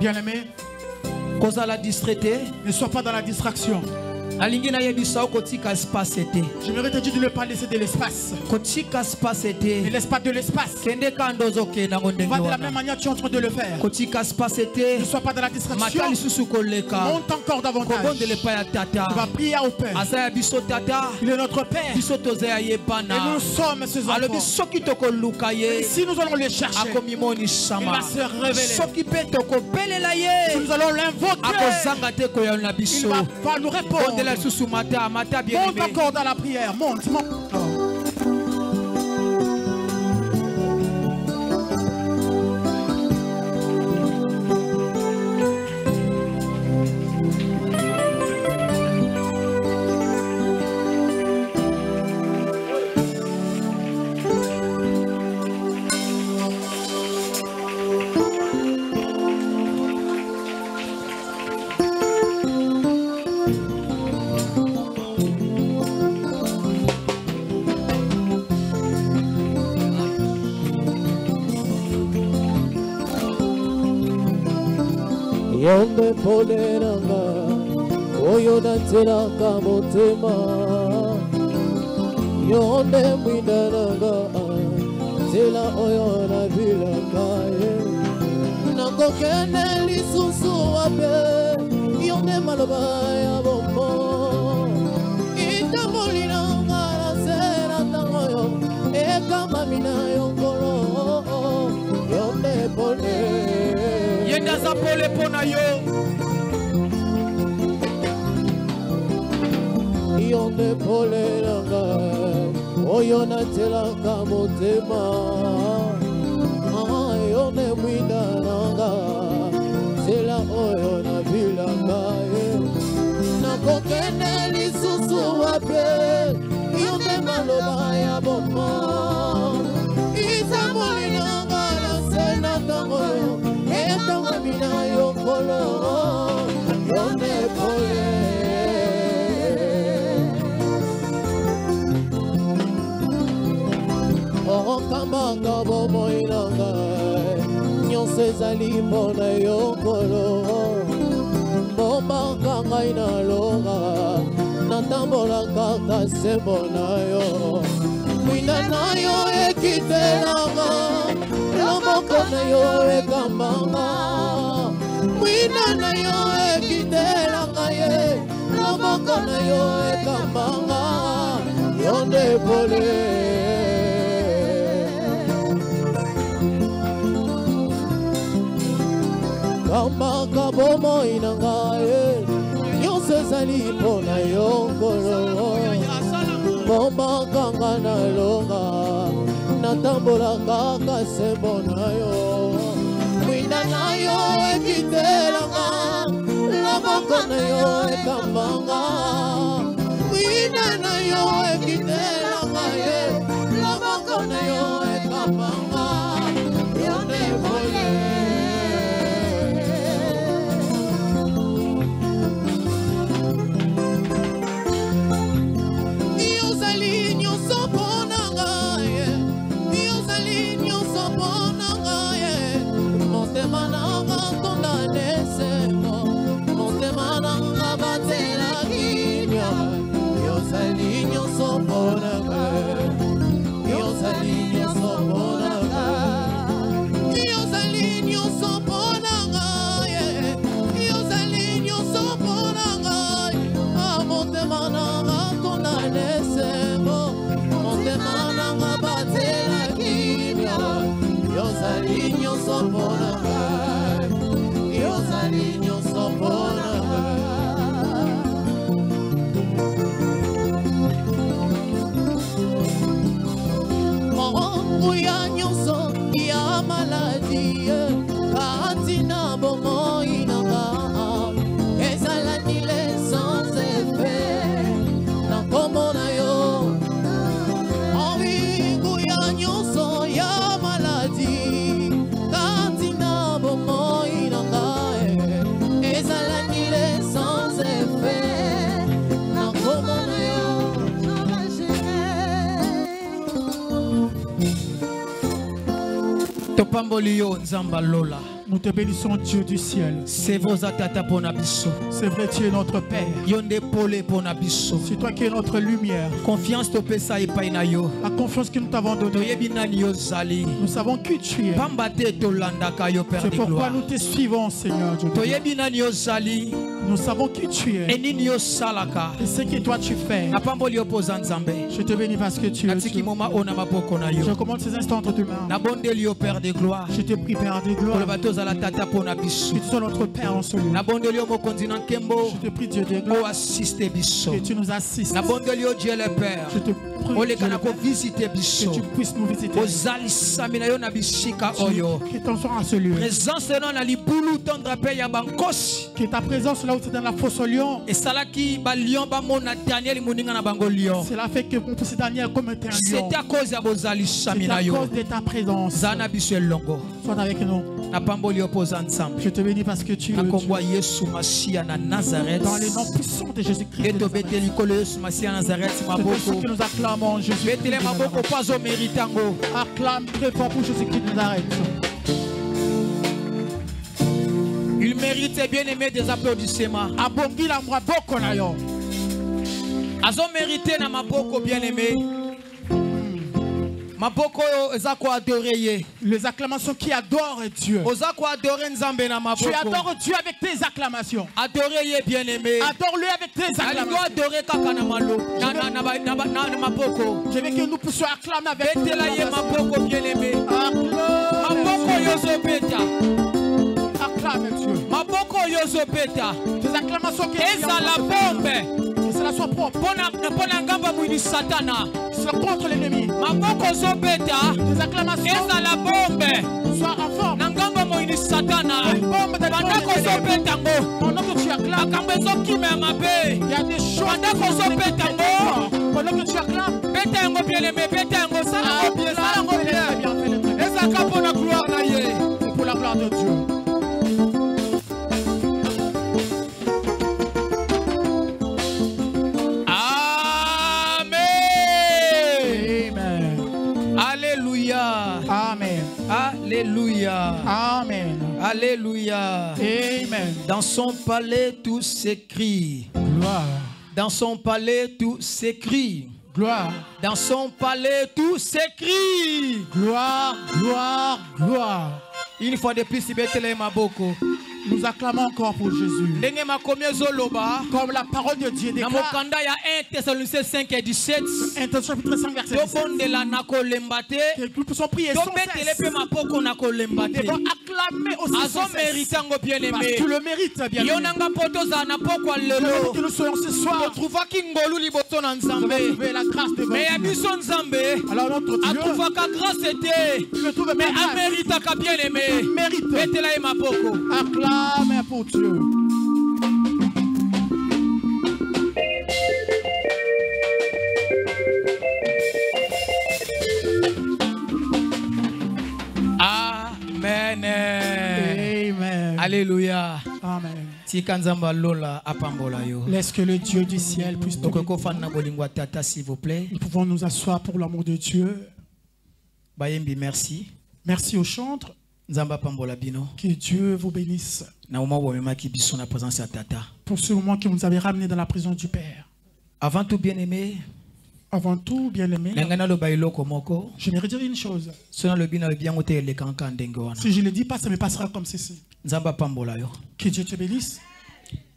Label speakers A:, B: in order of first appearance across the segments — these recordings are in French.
A: Bien-aimé, ne sois pas dans la distraction. J'aimerais te dire de ne pas laisser de l'espace. Et l'espace de l'espace. Va de la même manière que tu es en train de le faire. Ne sois pas dans la distraction. Monte encore davantage. On va prier au Père. Il est notre Père. Et nous sommes ses enfants. Et si nous allons les chercher, il va se révéler. Si nous allons l'invoquer, il va nous répondre. Monte encore dans la prière. Monte.
B: Yonde poleranga, oyo dantelaka motema. Yonde mwindananga, tela oyo na bilaka ye. Nakokende lisusu wape, yonde maloba ya bombo. Itamolinanga na sera tangoyo, ekama mina yonkolo. Yonde poleranga.
A: Yendaza pole pona yo.
B: Yonde pole langa, oyo na telaka motema. Yonde mwinda langa, tela oyo na bilanga ye. Nakokende lisusu wape, yonde maloba ya bomba. Itamoli langa na sena tangoyo. Mina yonkolo, yonde pole. Okambanga bomo ilanga, nyonso ezali mpona yonkolo. Bombaka ngai nalonga, natambola kaka sembo na yo. Mwina na yo ekitelanga, loboko na yo ekambanga. Mwina na yo ekitelanga. loboko na yo ekambanga yo nde pole kambaka bomoi na ngai nyonso ezali mpo na yo nkolo bombakanga na longa natambola kaka sembo na yo mwinda na yo ekitelanga loboko na yo ekambanga mwinda na yo ekitelanga ye loboko na yo ekambanga yo nde pole
A: Nous te bénissons, Dieu du ciel.
B: C'est vrai,
A: tu es notre Père. C'est toi qui es notre lumière.
B: Confiance
A: La confiance que nous t'avons donnée. Nous savons qui tu es. C'est pourquoi nous te suivons, Seigneur Dieu. Nous savons qui tu es. Et ce que toi tu fais. Je te bénis parce que tu es Dieu. Je commande ces instants entre tes mains. Je te prie, Père de gloire. Que tu sois notre Père en ce lieu. Je te prie, Dieu de gloire. Que tu nous assistes. Je te prie, que tu puisses nous visiter. Que ton soir à ce lieu. Que ta présence là où tu es dans la fosse au lion. Cela fait que mon petit Daniel comme un lion.
B: C'est à cause
A: de ta présence. Sois avec nous. Je te bénis parce que tu es Dieu. Dans le nom puissant de Jésus-Christ. C'est ceux qui nous acclamons Jésus. Acclame très fort pour Jésus-Christ de Nazareth.
B: Il méritait bien aimé des applaudissements. Azo mérité na maboko bien aimé. Maboko ezako adorer.
A: Les acclamations qui adorent Dieu.
B: Ozako adorer nzambe na maboko.
A: Tu adores Dieu avec tes acclamations.
B: Adorer bien aimé.
A: Adore-le avec tes acclamations.
B: Adorer kaka na malo. Na maboko.
A: Je veux que nous puissions acclamer avec
B: tes acclamations. Maboko bien aimé. Maboko yozo beta.
A: Acclame Dieu.
B: Maboko yozo beta.
A: Tes acclamations qui
B: eza la bombe.
A: Que cela soit propre.
B: Pona ngamba mwini satana.
A: C'est contre l'ennemi.
B: Maboko zo beta.
A: Tes acclamations.
B: Eza la bombe.
A: Sois en forme.
B: Ngamba mwini satana.
A: Une bombe de
B: Bandako zo beta ngo.
A: Pendant que tu acclames.
B: Makambe zo kime mabe.
A: Il y a des choses.
B: Bandako zo beta ngo.
A: Pendant que tu acclames.
B: Beta ngo bien aimé. Beta ngo sala ngo bien. Sala ngo bien.
A: Eza kapo na gloire na ye. Pour la gloire de Dieu.
B: Alléluia.
A: Amen.
B: Alléluia.
A: Amen.
B: Dans son palais tout s'écrit.
A: Gloire.
B: Dans son palais tout s'écrit.
A: Gloire.
B: Dans son palais tout s'écrit.
A: Gloire, gloire, gloire.
B: Une fois de plus, si Bethléem Maboko.
A: Nous acclamons encore pour Jésus. Comme la parole de Dieu déclare. 1 Thessaloniciens 5 et 17. 1 chapitre 5 verset 17. Que nous puissions prier sans cesse. Nous devons acclamer aussi sans cesse. Parce que tu le mérites bien. Que nous soyons ce soir. Nous devons trouver la grâce de Dieu. Alors notre Dieu. Tu le trouves bien. Mérite. Acclame pour Dieu.
C: Amen.
A: Amen.
C: Alléluia.
A: Amen.
C: Laisse
A: que le Dieu du ciel puisse te
C: bénir. S'il vous plaît.
A: Nous pouvons nous asseoir pour l'amour de Dieu.
C: Merci.
A: Merci aux chantres. Que Dieu vous bénisse. Pour ce moment que vous nous avez ramené dans la prison du Père.
C: Avant tout, bien-aimé,
A: je vais dire une chose. Si je ne le dis pas, ça me passera comme ceci. Que Dieu te bénisse.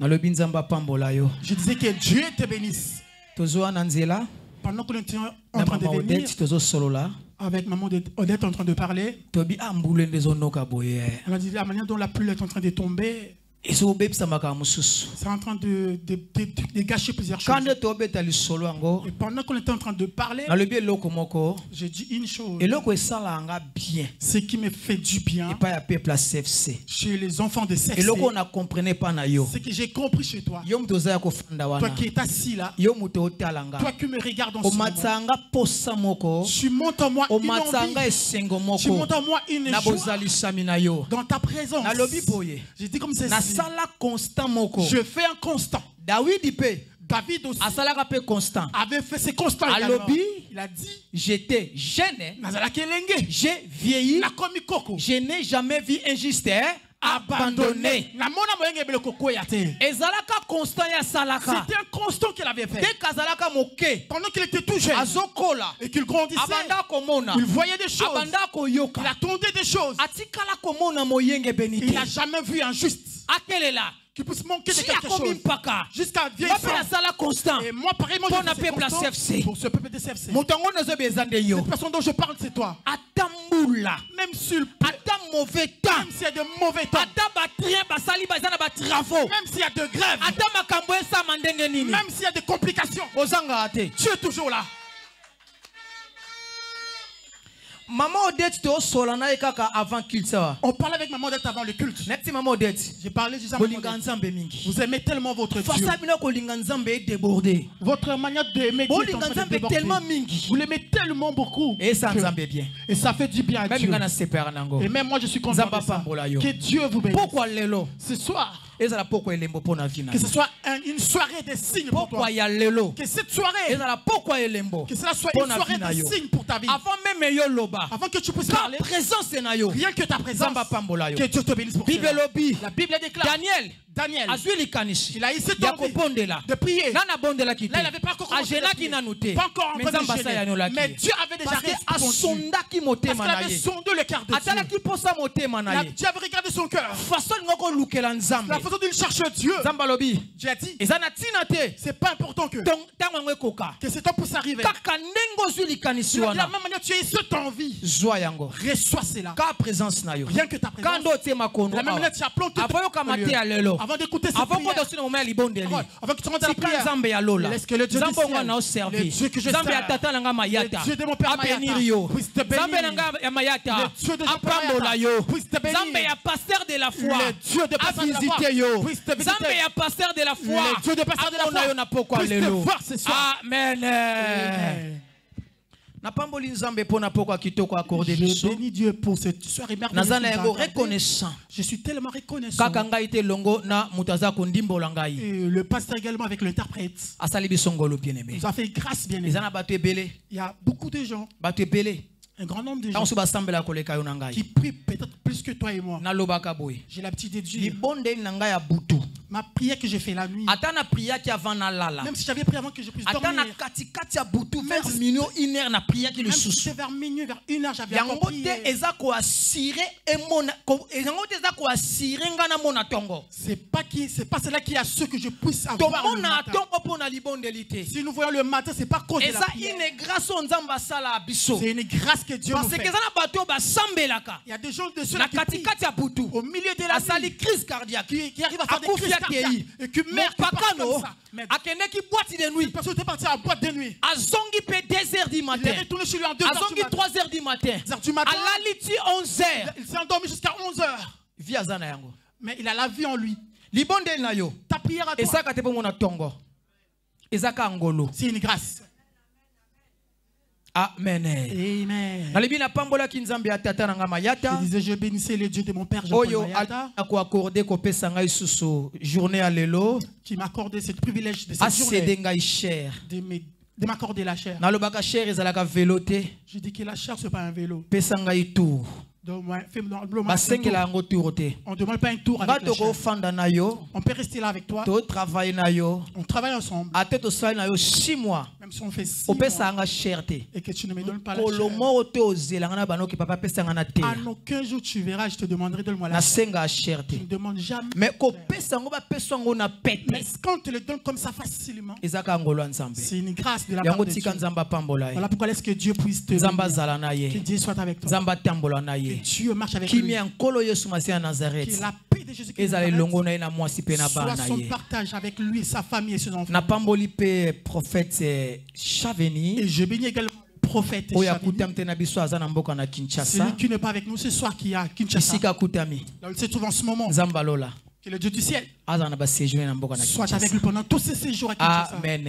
A: Je disais que Dieu te bénisse. Pendant que nous étions en train de venir, avec maman Odette en train de parler, elle a dit la manière dont la pluie est en train de tomber. C'est en train de gâcher plusieurs choses. Et pendant qu'on était en train de parler, j'ai dit une chose. Ce qui me fait du bien chez les enfants de CFC, ce que j'ai compris chez toi, toi qui es assis là, toi qui me regardes en ce moment, tu montes en moi une envie, tu montes en moi une joie dans ta présence. J'ai dit comme ceci. Je fais un constant. David aussi avait fait ce constant également. Il a dit,
C: j'étais jeune, j'ai vieilli, je n'ai jamais vu un juste abandonné.
A: C'était un constant qu'il avait fait. Pendant qu'il était tout jeune et qu'il grandissait, il voyait des choses, il attendait des choses. Il n'a jamais vu un juste qui puisse manquer de quelque chose jusqu'à vieillir. Et moi pareillement je fais constant pour ce peuple de CFC. Cette personne dont je parle, c'est toi. Même sur le mauvais temps, même s'il y a de mauvais temps, même s'il y a de grèves, même s'il y a des complications, tu es toujours là.
C: Maman Odette avant culte.
A: On parle avec maman Odette avant le culte. J'ai parlé juste avant. Vous aimez tellement votre Dieu. Votre manière d'aimer Dieu est en train de déborder. Vous l'aimez tellement beaucoup.
C: Et ça
A: fait du bien à Dieu. Et même moi je suis content de ça. Que Dieu vous bénisse. Ce soir, que ce soit une soirée de signes pour toi. Que cette soirée, que cela soit une soirée de signes pour ta vie. Avant que tu puisses parler, rien que ta présence, que Dieu te bénisse pour cela. La Bible déclare Daniel, il a eu cette envie de prier. Là, il n'avait pas encore commencé à prier. Pas encore en train de gêner. Mais Dieu avait déjà répondu. Parce qu'il avait sondé le cœur de Dieu. Dieu avait regardé son cœur. La façon dont il cherche Dieu. Dieu a dit, c'est pas important que cet homme puisse arriver. De la même manière, tu as eu cette envie. Reçois cela. Rien que ta présence. De la même manière, tu as planté avant d'écouter cette prière, avant que tu rentres dans la prière, laisse que le Dieu du ciel, le Dieu que je sers, le Dieu de mon Père Mayata, puisse te bénir, le Dieu de mon Père Mayata, puisse te bénir, le Dieu de pasteur de la foi, puisse te visiter, le Dieu de pasteur de la foi, puisse te voir ce soir.
C: Amen.
A: Je bénis Dieu pour cette soirée merveilleuse. Je suis tellement reconnaissant. Et le pasteur également avec l'interprète. Nous a fait grâce bien aimé. Il y a beaucoup de gens. Un grand nombre de gens qui prient peut-être plus que toi et moi. J'ai l'habitude de dire. Ma prière que j'ai fait la nuit. Même si j'avais prié avant que je puisse dormir. Même si c'était vers minuit, vers 1h, j'avais encore prié. C'est pas cela qui a ce que je puisse avoir le matin. Si nous voyons le matin, c'est pas cause de la prière. C'est une grâce que Dieu nous fait. Il y a des gens de ceux qui prient au milieu de la nuit,
C: crise cardiaque,
A: qui arrivent à faire des crises cardiaques et qui meurent comme ça. Cette personne était partie à la boîte de nuit.
C: Azongi pe 2h du matin.
A: Il est retourné chez lui en 2h du matin.
C: 3h du matin.
A: 2h du matin.
C: Alaliti 11h.
A: Il s'est endormi jusqu'à 11h. Mais il a la vie en lui. Ta prière à toi. C'est une grâce.
C: Amen.
A: Amen. Je disais, je bénissais le Dieu de mon père Jean-Paul Mayata, qui m'a accordé ce privilège de cette journée de m'accorder la chair. Je dis que la chair, ce n'est pas un vélo. On ne demande pas un tour avec la chair. On peut rester là avec toi. On travaille ensemble. Même si on fait 6 mois et que tu ne me donnes pas la chair, à aucun jour tu verras, je te demanderai de moi la chair. Tu ne demandes jamais. Mais quand on te le donne comme ça facilement, c'est une grâce de la part de Dieu. Voilà pourquoi laisse que Dieu puisse te bénir. Que Dieu soit avec toi. Que Dieu marche avec lui. Que la paix de Jésus soit son partage avec lui, sa famille et ses enfants. Et je bénis également le prophète celui qui n'est pas avec nous ce soir, qui est à Kinshasa. Là où il se trouve en ce moment. Que le Dieu du ciel soit avec lui pendant tous ces séjours à Kinshasa.
C: Amen.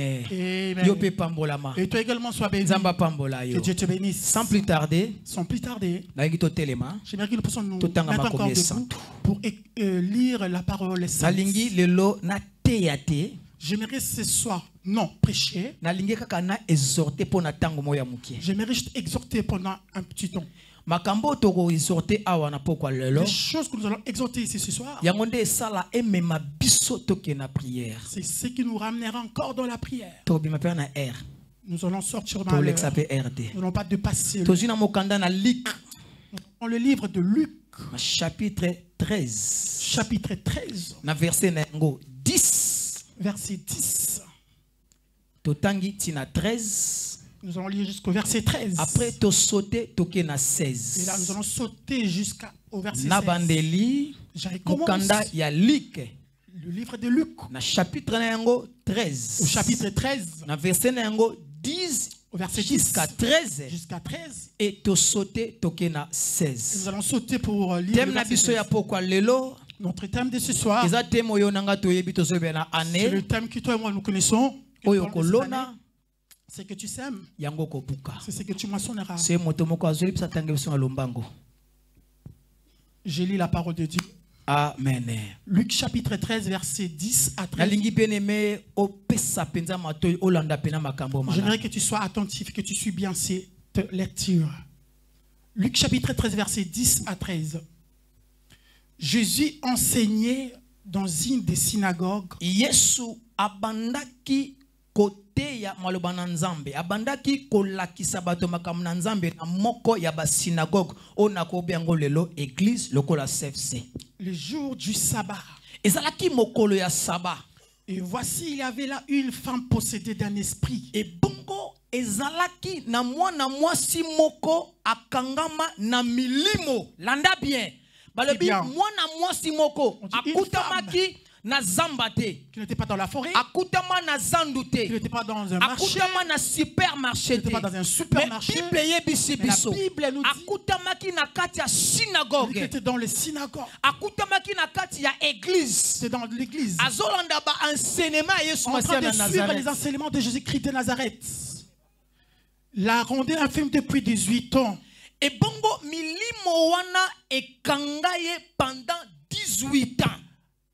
A: Et toi également sois béni. Que Dieu te bénisse. Sans plus tarder, j'aimerais que nous puissions nous mettre encore debout pour lire la parole sainte. J'aimerais ce soir, prêcher. J'aimerais juste exhorter pendant un petit temps. Les choses que nous allons exhorter ici ce soir, c'est ce qui nous ramènera encore dans la prière. Nous allons sortir dans le... Nous n'allons pas dépasser dans le livre de Luc, chapitre 13, verset 10. Nous allons lire jusqu'au verset 13.
C: Après, tu sauté, tu na 16.
A: Et là, nous allons sauter jusqu'au verset 16. J'avais commencé le livre de Luc.
C: Chapitre 13.
A: Au chapitre 13.
C: Verset 10.
A: Au verset
C: jusqu'à 13.
A: Et
C: tu sauté, tu na 16.
A: Nous allons sauter pour lire le verset 13. Notre thème de ce soir, c'est le thème que toi et moi nous connaissons. C'est que tu sèmes, c'est ce que tu moissonneras. Je lis la parole de Dieu.
C: Amen.
A: Luc chapitre 13, verset 10 à 13. J'aimerais que tu sois attentif, que tu suis bien cette lecture. Luc chapitre 13, verset 10 à 13. Jésus enseignait dans une des synagogues.
C: Yesu abandaki kote ya malobana nzambe abandaki kolakisa bato makambo na nzambe na moko ya ba synagogue ona ko biango lelo église lokola CFC.
A: Le jour du sabbat.
C: Ezalaki mokolo ya sabbat.
A: Et voici, il y avait là une femme possédée d'un esprit.
C: Et bongo ezalaki na mwana mwasi moko akangama na milimo. Landa bien. Balobi mwana mwasi moko akutamaki na zambate,
A: qui n'était pas dans la forêt,
C: akutama na zandute,
A: qui n'était pas dans un marché,
C: akutama na supermarché,
A: qui n'était pas dans un supermarché.
C: Mais Bible yebisi biso,
A: la Bible nous dit,
C: akutamaki na kati ya synagogue,
A: qui était dans les synagogues,
C: akutamaki na kati ya église,
A: c'est dans l'église,
C: azolanda ba enseignement Yesu
A: Masiya na Nazareth, suivre les enseignements de Jésus-Christ de Nazareth. La rendait infirme depuis 18 ans.
C: Et bongo milimo wana ekangaye pendant 18 ans.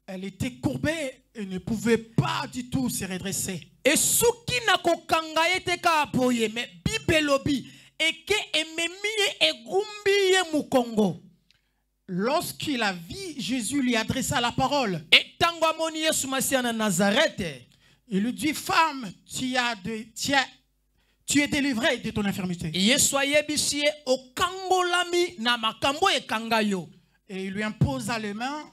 A: Elle était courbée et ne pouvait pas du tout se redresser.
C: Et souki na kokangaye te ka apoye mais bibelobi eke ememiye egumbiye mukongo.
A: lorsqu'il a vu Jésus lui adressa la parole, il lui dit, femme, tu es délivrée de ton infirmité. Et il lui imposa les mains.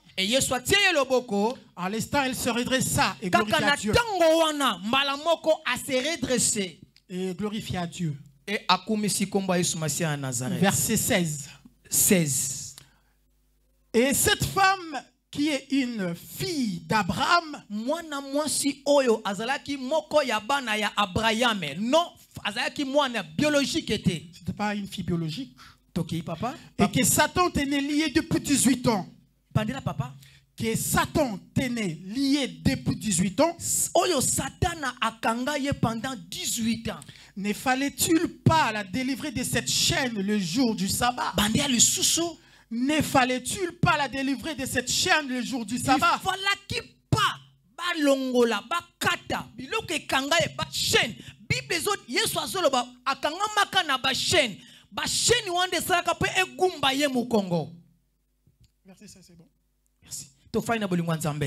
A: À l'instant, elle se redressa et glorifia Dieu. Et glorifia Dieu. Verset 16. Et cette femme qui est une fille d'Abraham, c'était pas une fille biologique. Et que Satan tenait lié depuis 18 ans. Que Satan tenait lié depuis 18 ans.
C: Pendant 18 ans.
A: Ne fallait-il pas la délivrer de cette chaîne le jour du sabbat? Ne fallait-il pas la délivrer de cette chaîne le jour du sabbat? Merci, ça c'est bon.
C: Merci.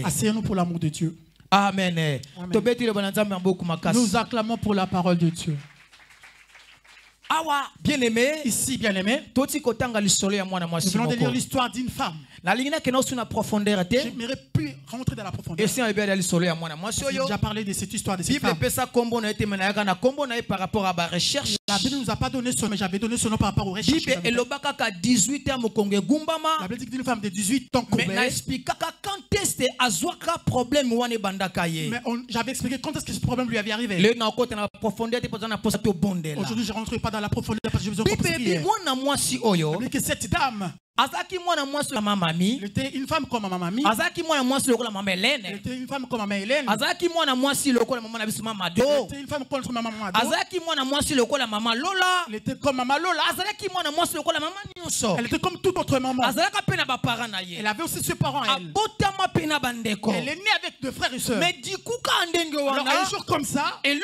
A: Asseyons-nous pour l'amour de Dieu.
C: Amen.
A: Nous acclamons pour la parole de Dieu.
C: Bien-aimé,
A: ici bien-aimé, nous venons de lire l'histoire d'une femme. J'aimerais plus rentrer dans la profondeur. J'ai déjà parlé de cette histoire de cette femme. La Bible ne nous a pas donné son nom, mais j'avais donné son nom par rapport aux recherches. La Bible dit qu'une femme de 18 ans courbée. Mais j'avais expliqué quand est-ce que ce problème lui avait arrivé. Aujourd'hui, je ne rentre pas dans la profondeur parce que j'ai besoin de comprendre. Que cette dame, elle était une femme comme ma mamie. Elle était une femme comme ma maman Hélène. Elle était une femme comme ma maman Mado. Elle était comme maman Lola. Elle était comme toute autre maman. Elle avait aussi ses parents à elle. Elle est née avec deux frères et sœurs. Alors un jour comme ça, il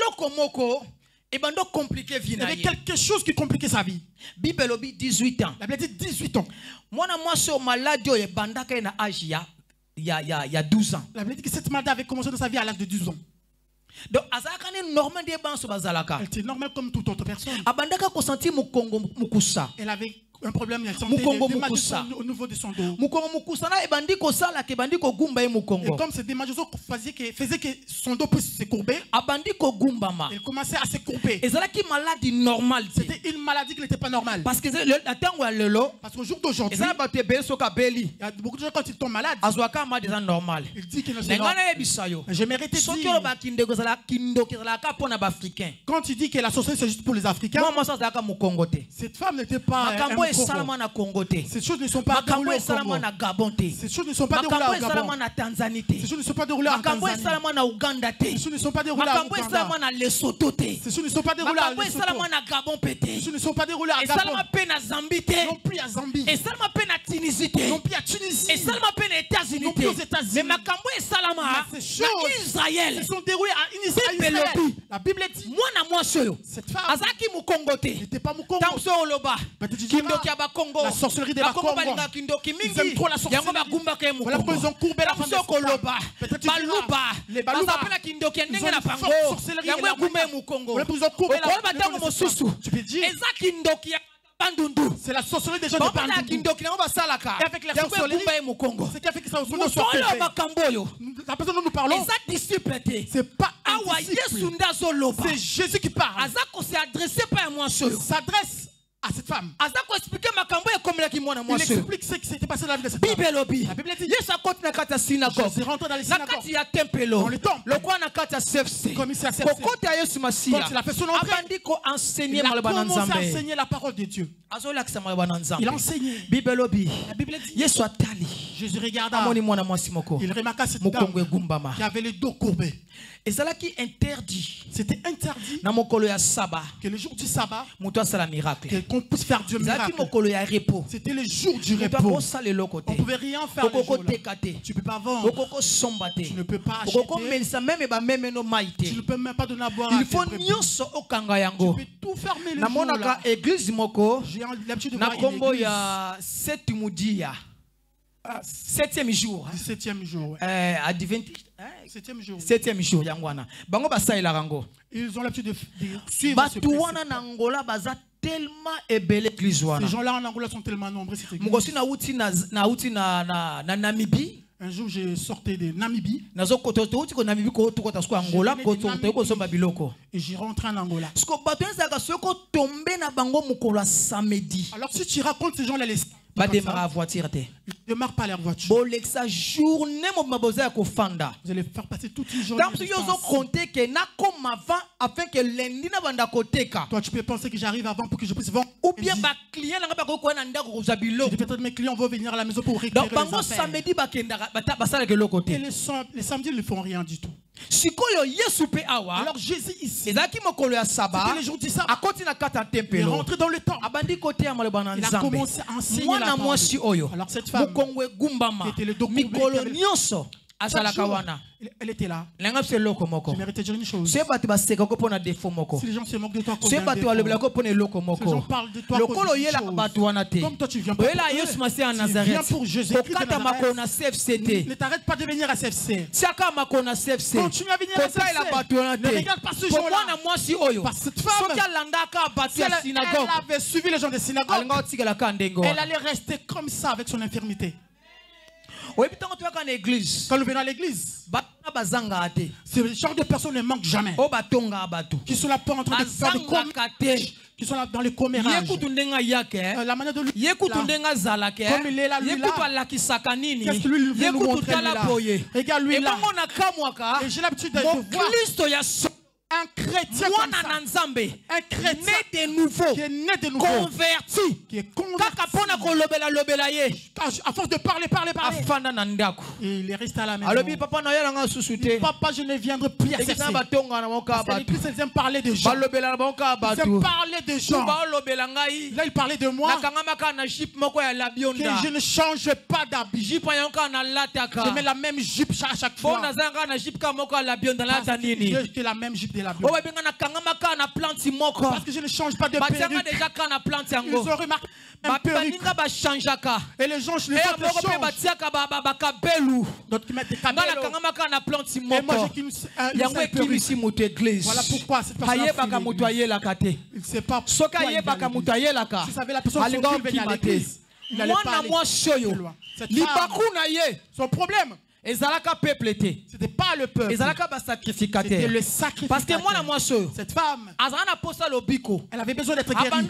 A: y avait quelque chose qui compliquait sa vie.
C: Bible 18 ans.
A: La Bible dit 18 ans.
C: Il y a 12 ans.
A: La Bible dit que cette maladie avait commencé dans sa vie à l'âge de 12 ans.
C: Donc,
A: elle était normale comme toute autre personne. Elle avait un problème de santé au niveau de son dos. Et comme ces démangeaisons faisaient que son dos puisse se courber, elle commençait à se courber. C'était une maladie qui n'était pas normale. Parce qu'au jour d'aujourd'hui, il y a beaucoup de gens quand ils tombent malades, ils disent qu'ils ne sont pas. Je méritais de dire, quand il dit que la sorcellerie c'est juste pour les Africains, cette femme n'était pas ces choses ne sont pas déroulées au Congo. Ces choses ne sont pas déroulées au Gabon. Ces choses ne sont pas déroulées en Tanzanie. Ces choses ne sont pas déroulées à Ouganda. Ces choses ne sont pas déroulées à Lesotho. Ces choses ne sont pas déroulées à Gabon. Non plus à Zambie. Non plus à Tunisie. Non plus aux États-Unis. Mais ces choses se sont déroulées en Israël. La Bible dit, cette femme n'était pas Mukongo. La sorcellerie des Bakongo. Ils aiment trop la sorcellerie. Voilà pourquoi ils ont courbé la femme des femmes. Peut-être tu diras, les Baluba, ils ont une forte sorcellerie. Voilà pourquoi ils ont courbé la femme des femmes. Tu peux dire, c'est la sorcellerie des gens de Bandundu. Et avec la sorcellerie, c'est qui a fait que ça soit courbé. La personne dont nous parlons, c'est pas un disciple. C'est Jésus qui parle. Il s'adresse à cette femme. Il explique ce qui s'était passé dans la vie de cette femme. La Bible dit, Jésus est rentré dans les synagogues, dans les temples, comme il s'est CFC. Quand il a fait son entrée, il a commencé à enseigner la parole de Dieu. Il a enseigné. La Bible dit, Jésus regarda, il remarqua cette dame qui avait le dos courbé. C'était interdit que le jour du sabbat, qu'on puisse faire du miracle. C'était le jour du repos. On ne pouvait rien faire le jour-là. Tu ne peux pas vendre. Tu ne peux pas acheter. Tu ne peux même pas donner à boire à tes brebis. Tu peux tout fermer le jour-là. J'ai l'habitude de voir une église.
C: 7e jour.
B: 17e jour.
C: Adventiste.
B: 7e jour.
C: 7e jour yangwana. Bango basaila rango.
B: Ils ont l'habitude de suivre ce principe.
C: Batuwana na Angola baza tellement ébélé l'église wana.
B: Ces gens-là en Angola sont tellement nombreux cette église.
C: Mugosi na uti na Namibie.
B: Un jour, j'ai sorti de Namibie.
C: Et
B: j'y rentre en Angola.
C: Alors
B: si tu racontes ces gens-là,
C: pas démarrer la voiture.
B: Ils ne démarrent pas leur voiture. Vous allez faire passer toute une journée. Toi, tu peux penser que j'arrive avant pour que je puisse vendre.
C: Ou bien
B: peut-être mes clients vont venir à la maison pour récupérer les affaires. Et les samedis, ils ne font rien du tout. Alors Jésus ici, c'était les jours du sabbat. Il est rentré dans le temple. Il a commencé à enseigner la parole. Alors cette femme qui était le dos courbé, elle était là. Je méritais de dire une chose. Si les gens se moquent de toi, si les gens parlent de toi, comme toi tu viens pas pour Jésus. Ne t'arrête pas de venir à CFC. Continue à venir à CFC. Ne regarde pas ce jour-là. Parce que cette femme, si elle avait suivi les gens des synagogues, elle allait rester comme ça avec son infirmité. Quand nous venons à l'église, ce genre de personnes ne manquent jamais. Qui sont là pas en train de faire des commérages. Qui sont là dans les commérages. La manière de lui comme il est là, lui là. Qu'est-ce que lui veut nous montrer là? Regarde lui là. Et j'ai l'habitude de voir un chrétien comme ça. Un chrétien qui est né de nouveau, converti, qui est converti. À force de parler. Et il est resté à la maison. Papa, je ne viendrai plus à cette église. Parce que l'église, elle aime parler de gens. Ils aiment parler de gens. Là, il parlait de moi. Que je ne change pas d'habit. Je mets la même jupe à chaque fois. Parce que la même jupe de la Bible. Parce que je ne change pas de perruque. Ils ont remarqué un perruque. Et les gens, je les vois d'autres qui mettent des cabellos. Et moi, j'ai qu'une seule perruque. Voilà pourquoi cette personne il ne sait pas pourquoi il vient à l'église. Si savait la personne qui venait à l'église, il n'allait pas aller plus loin. Cette femme, son problème, c'était pas le peuple. C'était le sacrificateur.
C: Parce que
B: cette femme, elle avait besoin d'être guérie.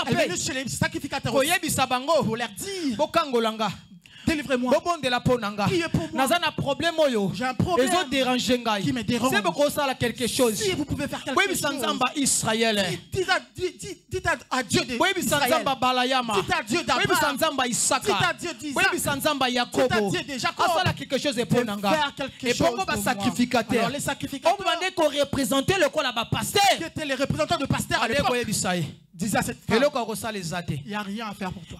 B: Elle est venue chez les sacrificateurs pour leur dire: délivrez-moi. Priez pour moi. J'ai un problème qui me dérange. Si vous pouvez faire quelque chose, dites à Dieu d'Israël. Dites à Dieu d'Abraham. Dites à Dieu d'Isaac. Dites à Dieu de Jacob.
C: Faire quelque chose pour nous.
B: Et pour moi, alors les sacrificateurs qui étaient les représentants de pasteurs à l'époque disaient à cette femme: il n'y a rien à faire pour toi.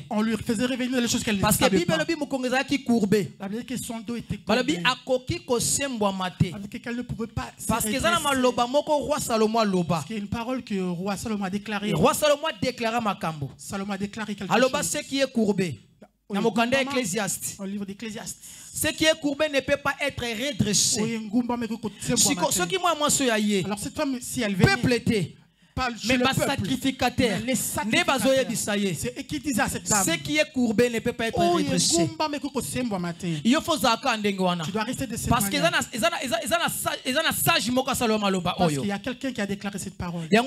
B: On lui faisait revenir les choses qu'elle ne savait pas. La Bible que son dos était courbé. Qu'elle ne pouvait pas se redresser. Parce qu'il y a une parole que le roi Salomon a déclarée. Salomon a déclaré quelque chose.
C: Ce qui est courbé,
B: au livre d'Ecclésiaste,
C: ce qui est courbé ne peut pas être redressé.
B: Alors cette femme, si elle venait,
C: mais pas sacrificateur,
B: c'est qui disait à cette dame:
C: ce qui est courbé ne peut pas être redressé.
B: Il faut tu dois rester de cette
C: parce
B: manière.
C: Parce
B: qu'il y a quelqu'un qui a déclaré cette parole.
C: Et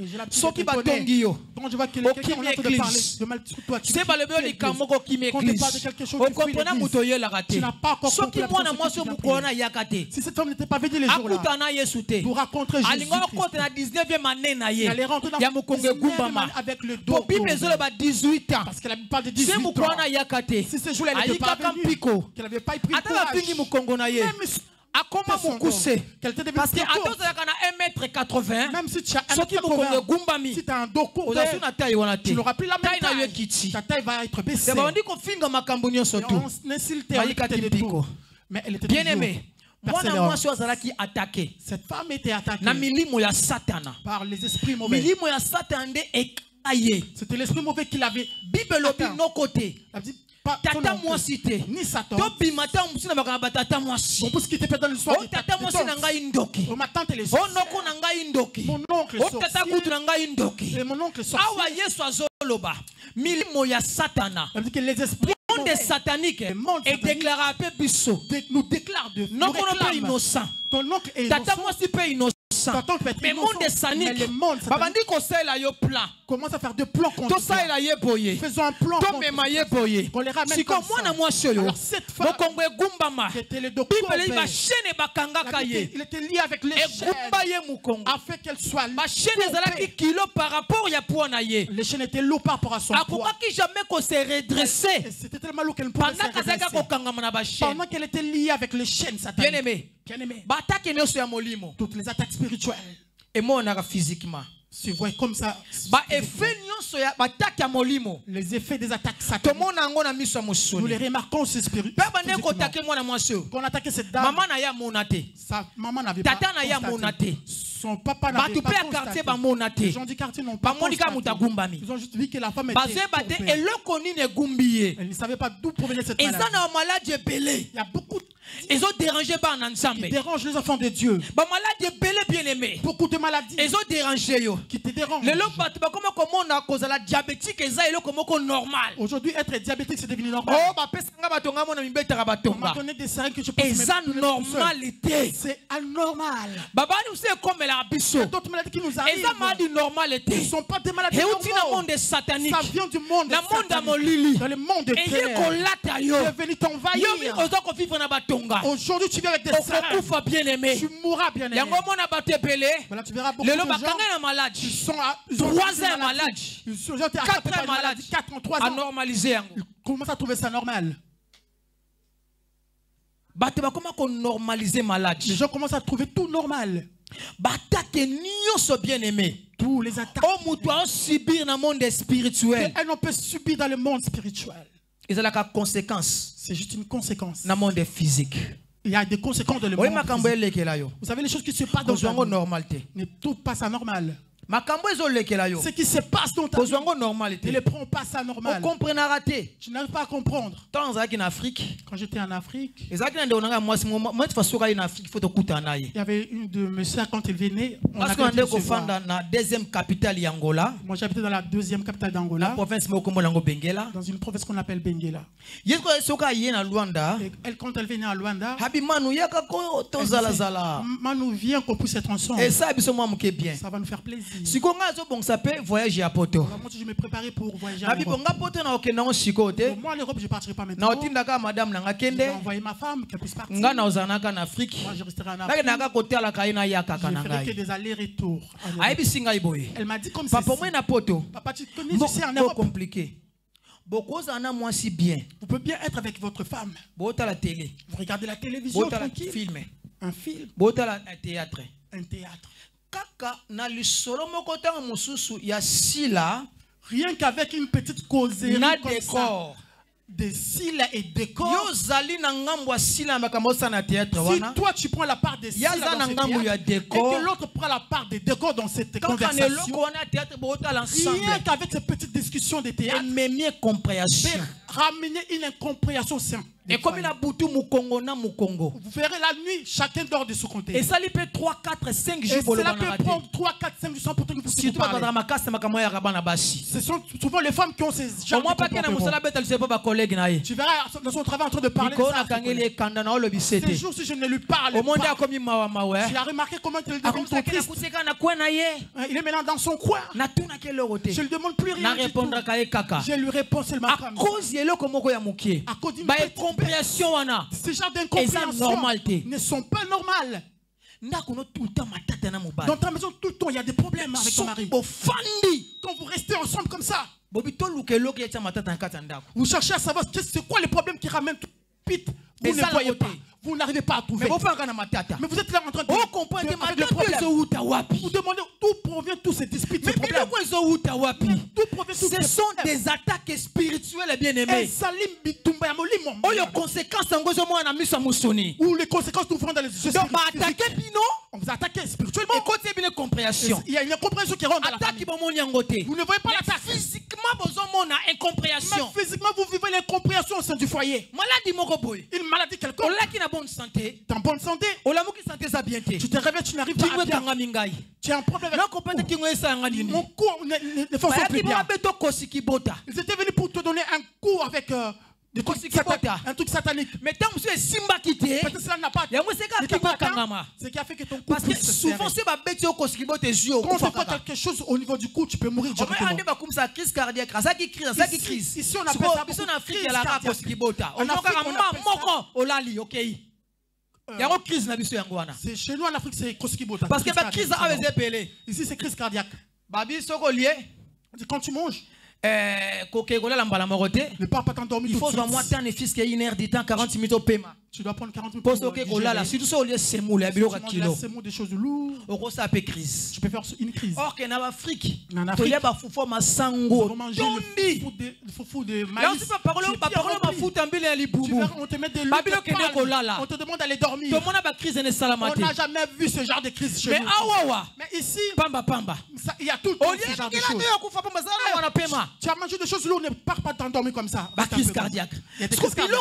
B: j'ai l'habitude d'être étonné. Quand je vois quelqu'un qui est en train de parler de mal sur toi, quand tu parles de quelque chose qui fuit l'église, tu n'as pas encore compris la personne qui vient prier. Si cette femme n'était pas venue les jours-là pour rencontrer Jésus-Christ, il allait rentrer dans avec le dos courbé. Parce qu'elle parle de 18 ans. Si ce jour-là elle n'était pas venue, qu'elle n'avait pas pris courage,
C: parce que
B: même si tu as 1m80, si tu as un dos courbé, tu n'auras plus la même taille. Ta taille va être baissée. On insultait, on était de dos. Mais elle était bien aimée.
C: Cette
B: femme était attaquée
C: par les esprits mauvais.
A: C'était l'esprit mauvais qui l'avait.
C: Bible lobi non côté. Tata moi cité.
A: Ni Satan.
C: Topi matin musina bakaba tata moi si.
A: On peut se quitter dans le soir.
C: Oh tata moi si nanga indoki.
A: Oh ma tante les.
C: Oh noko nanga indoki.
A: Mon oncle.
C: Oh tata kutu nanga indoki.
A: Et mon oncle sorcier.
C: Awa Yesu azoloba. Milimo ya Satana.
A: Ça veut dire que les esprits
C: monde satanique est déclaré à peu biso.
A: Nous déclare de.
C: Non qu'on pas innocent.
A: Ton oncle est innocent.
C: Tata moi si pas innocent. Mais monde satanique. Babandi conseille la yo plan.
A: Commence à faire des plans contre.
C: Tout ça il a yé boyé.
A: Faisons un plan.
C: Tout me maillé boyé.
A: On les ramène
C: comme ça. Alors
A: cette femme.
C: Qui était le docteur. Il était lié avec les chaînes. Afin qu'elle soit. Ma chaîne est kilo par rapport à poids naïe. Les chaînes étaient lourdes par rapport à son poids. Qui jamais qu'on s'est redressé. C'était tellement lourd qu'elle ne pouvait pas se redresser. Pendant qu'elle était liée avec les chaînes sataniques. Bien aimé. Toutes les attaques spirituelles. Et moi on a physiquement. Si vous voyez comme ça. Les effets des attaques sataniques. Nous les remarquons aussi spirituellement. Quand on attaquait cette dame. Sa maman n'avait pas constaté. Son papa n'avait pas constaté. Les gens du quartier n'ont pas constaté. Ils ont juste vu que la femme était tombée. Elle ne savait pas d'où provenait cette maladie. Il y a beaucoup de... Ils ont dérangé par ensemble. Qui dérangent les enfants de Dieu. Beaucoup de maladies. Ils ont dérangé. Qui te dérangent. Aujourd'hui, être diabétique, c'est devenu normal. On m'a donné des seringues que je peux mettre. Normalité. C'est anormal. Il y a d'autres maladies qui nous arrivent. Ce ne sont pas des maladies normales. Ça vient du monde satanique. Dans le monde de créé. Il est venu t'envahir. Aujourd'hui, tu viens avec des seringues. Tu mourras bien aimé. Voilà, tu verras beaucoup de gens qui sont à 3 ans malades. Ils ont été à 4 ans malades. 4 ans, 3 ans. Anormalisé. Ils commencent à trouver ça normal. Les gens commencent à trouver tout normal. Tous les attaques. Elles n'ont pas subi dans le monde spirituel. C'est juste une conséquence. Dans le monde physique. Il y a des conséquences dans le monde physique. Vous savez les choses qui se passent dans le monde. Mais tout passe à normal. Ce qui se passe dans ta vie, ne le prends pas ça normal. Tu n'arrives pas à comprendre. Quand j'étais en Afrique, il y avait une de mes soeurs quand elle venait. Moi j'habitais dans la deuxième capitale d'Angola. Dans une province qu'on appelle Benguela. Et elle, quand elle venait à Luanda, Manu vient qu'on puisse être ensemble. Ça va nous faire plaisir. Si voyager à Poto. Je me préparais pour voyager à l'Europe. Moi en Europe je ne partirai pas maintenant. J'ai envoyé ma femme qu'elle puisse partir. Moi je resterai en Afrique. Je ferai que des allers-retours. Elle m'a dit comme ça. Papa tu connais, tu sais en Europe. Compliqué. Vous pouvez bien être avec votre femme. Vous regardez la télévision tranquille. Un film. Un théâtre. Rien qu'avec une petite causerie comme ça, de style et décor. Si toi tu prends la part des style et que l'autre prend la part des décors dans cette conversation, rien qu'avec cette petite discussion de théâtre, ramener une incompréhension simple. Et comme il a boutou Mukongo na Mukongo. Vous verrez la nuit, chacun dort de son côté. Et ça lui peut 3, 4, 5 jours. Et cela peut prendre 3, 4, 5 jours pour que vous puissiez parler. Ce sont souvent les femmes qui ont ces genres de comportements. Tu verras dans son travail en train de parler de ça. Ces jours, si je ne lui parle pas, tu as remarqué comment il devient triste. Il est maintenant dans son coin. Je ne lui demande plus rien du tout. Je lui réponds seulement comme ça. À cause d'une ces genres d'incompréhension ne sont pas normales. Dans ta maison, tout le temps, il y a des problèmes avec ton mari. Quand vous restez ensemble comme ça, vous cherchez à savoir c'est quoi les problèmes qui ramènent tout vite. Vous ne voyez pas. Vous n'arrivez pas à trouver. Mais vous êtes là en train de avec le problème. Vous demandez d'où proviennent tous ces disputes, ces problèmes. Ce sont des attaques spirituelles, bien aimées. Ou les conséquences
A: ou les conséquences nous feront dans les yeux.
C: Donc,
A: on vous attaque spirituellement.
C: Écoutez bien la compréhension.
A: Il y a une incompréhension qui rentre dans la famille. Vous ne voyez pas l'attaque.
C: Physiquement,
A: vous vivez l'incompréhension au sein du foyer. Une maladie quelconque. Tu es en bonne santé. Tu te réveilles, tu n'arrives pas à bien. Tu as un problème avec mon cou ne fonctionne plus bien. Ils étaient venus pour te donner un coup avec un truc satanique.
C: Mais tant que Simba quitté,
A: peut-être cela n'a pas. C'est qui a fait que ton cou
C: parce que souvent c'est ma bête au yeux.
A: Quand tu fais quelque chose au niveau du cou, tu peux mourir directement.
C: On est comme ça, crise cardiaque, ça qui crise.
A: Ici on appelle ça crise cardiaque.
C: On a
A: c'est chez nous en Afrique, c'est Koskibota.
C: Parce que la crise a été
A: ici c'est crise cardiaque. Quand tu manges, ne pars pas t'endormir.
C: Il faut au moins un fils qui a 1 heure de temps, 40 minutes au paiement.
A: Tu dois prendre 40 minutes
C: pour surtout ça au lieu c'est moule,
A: des choses lourdes.
C: Ça peut crise.
A: Tu peux faire une crise.
C: Or qu'en Afrique,
A: il y
C: a pas foufou ma sango.
A: Le foufou de maïs.
C: Là on pas parler ma fout en bile ali boubou.
A: On te met des loups. On te demande d'aller dormir.
C: Tout le monde a crise ne salamate.
A: On n'a jamais vu ce genre de crise chez nous. Mais ici,
C: pamba.
A: Il y a tout le temps ce genre de choses. Tu as mangé des choses lourdes, ne pars pas t'endormir comme ça.
C: Crise cardiaque.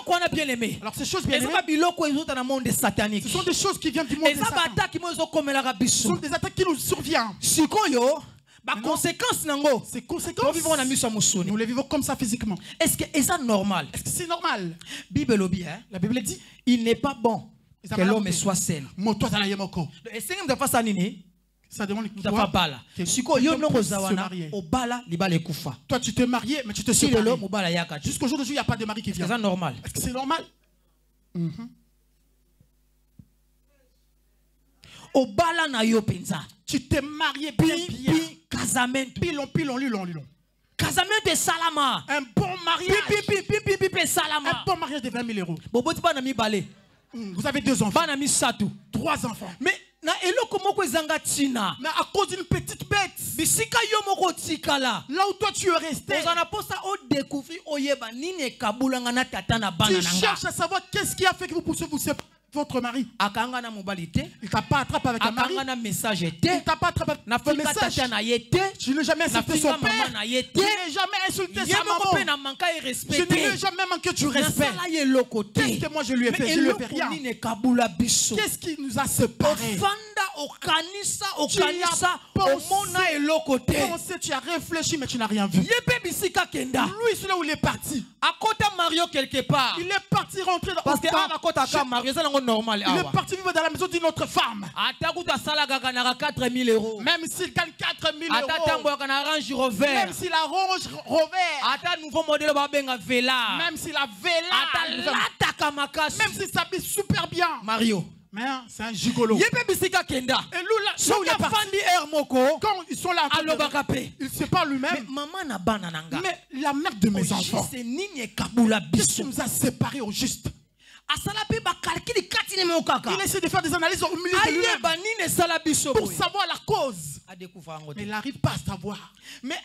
C: Qu'on a bien aimé.
A: Alors ces choses bien aimées.
C: Ce
A: sont des choses qui viennent du monde de Satan. Ce sont des attaques qui nous surviennent.
C: Ces conséquences,
A: nous les vivons comme ça physiquement.
C: Est-ce que c'est normal?
A: Est-ce que c'est normal?
C: La Bible dit il n'est pas bon que l'homme soit seul.
A: Ça demande toi tu t'es marié mais tu te sépares. Jusqu'au jour d'aujourd'hui il n'y a pas de mari qui vient.
C: C'est normal.
A: Est-ce que c'est normal?
C: Obala na yo penza.
A: Tu t'es marié bien. Pilon.
C: Casamento de salama.
A: Un bon mariage.
C: Salama.
A: Un bon mariage de 20 000 euros.
C: Boboti ba na mi balé.
A: Vous avez 2 enfants.
C: Ba na mi satu.
A: 3 enfants.
C: Mais na eloko moko ezanga tina.
A: Mais à cause d'une petite bête.
C: Bisika yo moko tikala.
A: Là où toi tu es resté.
C: On a posa o découvrir oyeba nini kabulanga na tata na bana nanga.
A: Tu cherches à savoir qu'est-ce qui a fait que vous poussez votre mari.
C: Akanga na mobilité.
A: Il t'a pas attrapé avec un mari.
C: Akanga na message
A: Il t'a pas attrapé avec un message. Je n'ai jamais insulté son père. Je n'ai jamais insulté sa maman. Je ne lui ai jamais manqué du respect. Qu'est-ce que moi je lui ai fait? Je lui ai fait rien. Qu'est-ce qui nous a séparés? Tu as pensé, tu as réfléchi mais tu n'as rien vu. Lui c'est là où il est parti.
C: Mario quelque part.
A: Il est parti rentrer dans
C: parce que Mario normal.
A: Il est parti vivre dans la maison d'une autre femme.
C: 4 000 euros.
A: Même s'il gagne 4 000 euros. Même s'il a Range Rover.
C: Nouveau modèle
A: même s'il a Vela. Même s'il s'habille super bien.
C: Mario.
A: Mais c'est un gigolo. Et lui là, quand ils sont là, il se parle lui-même. Mais la mère de mes enfants, qu'est-ce qui nous a séparés au juste? Il essaie de faire des analyses au milieu de lui-même pour savoir la cause. Mais il n'arrive pas à savoir. Mais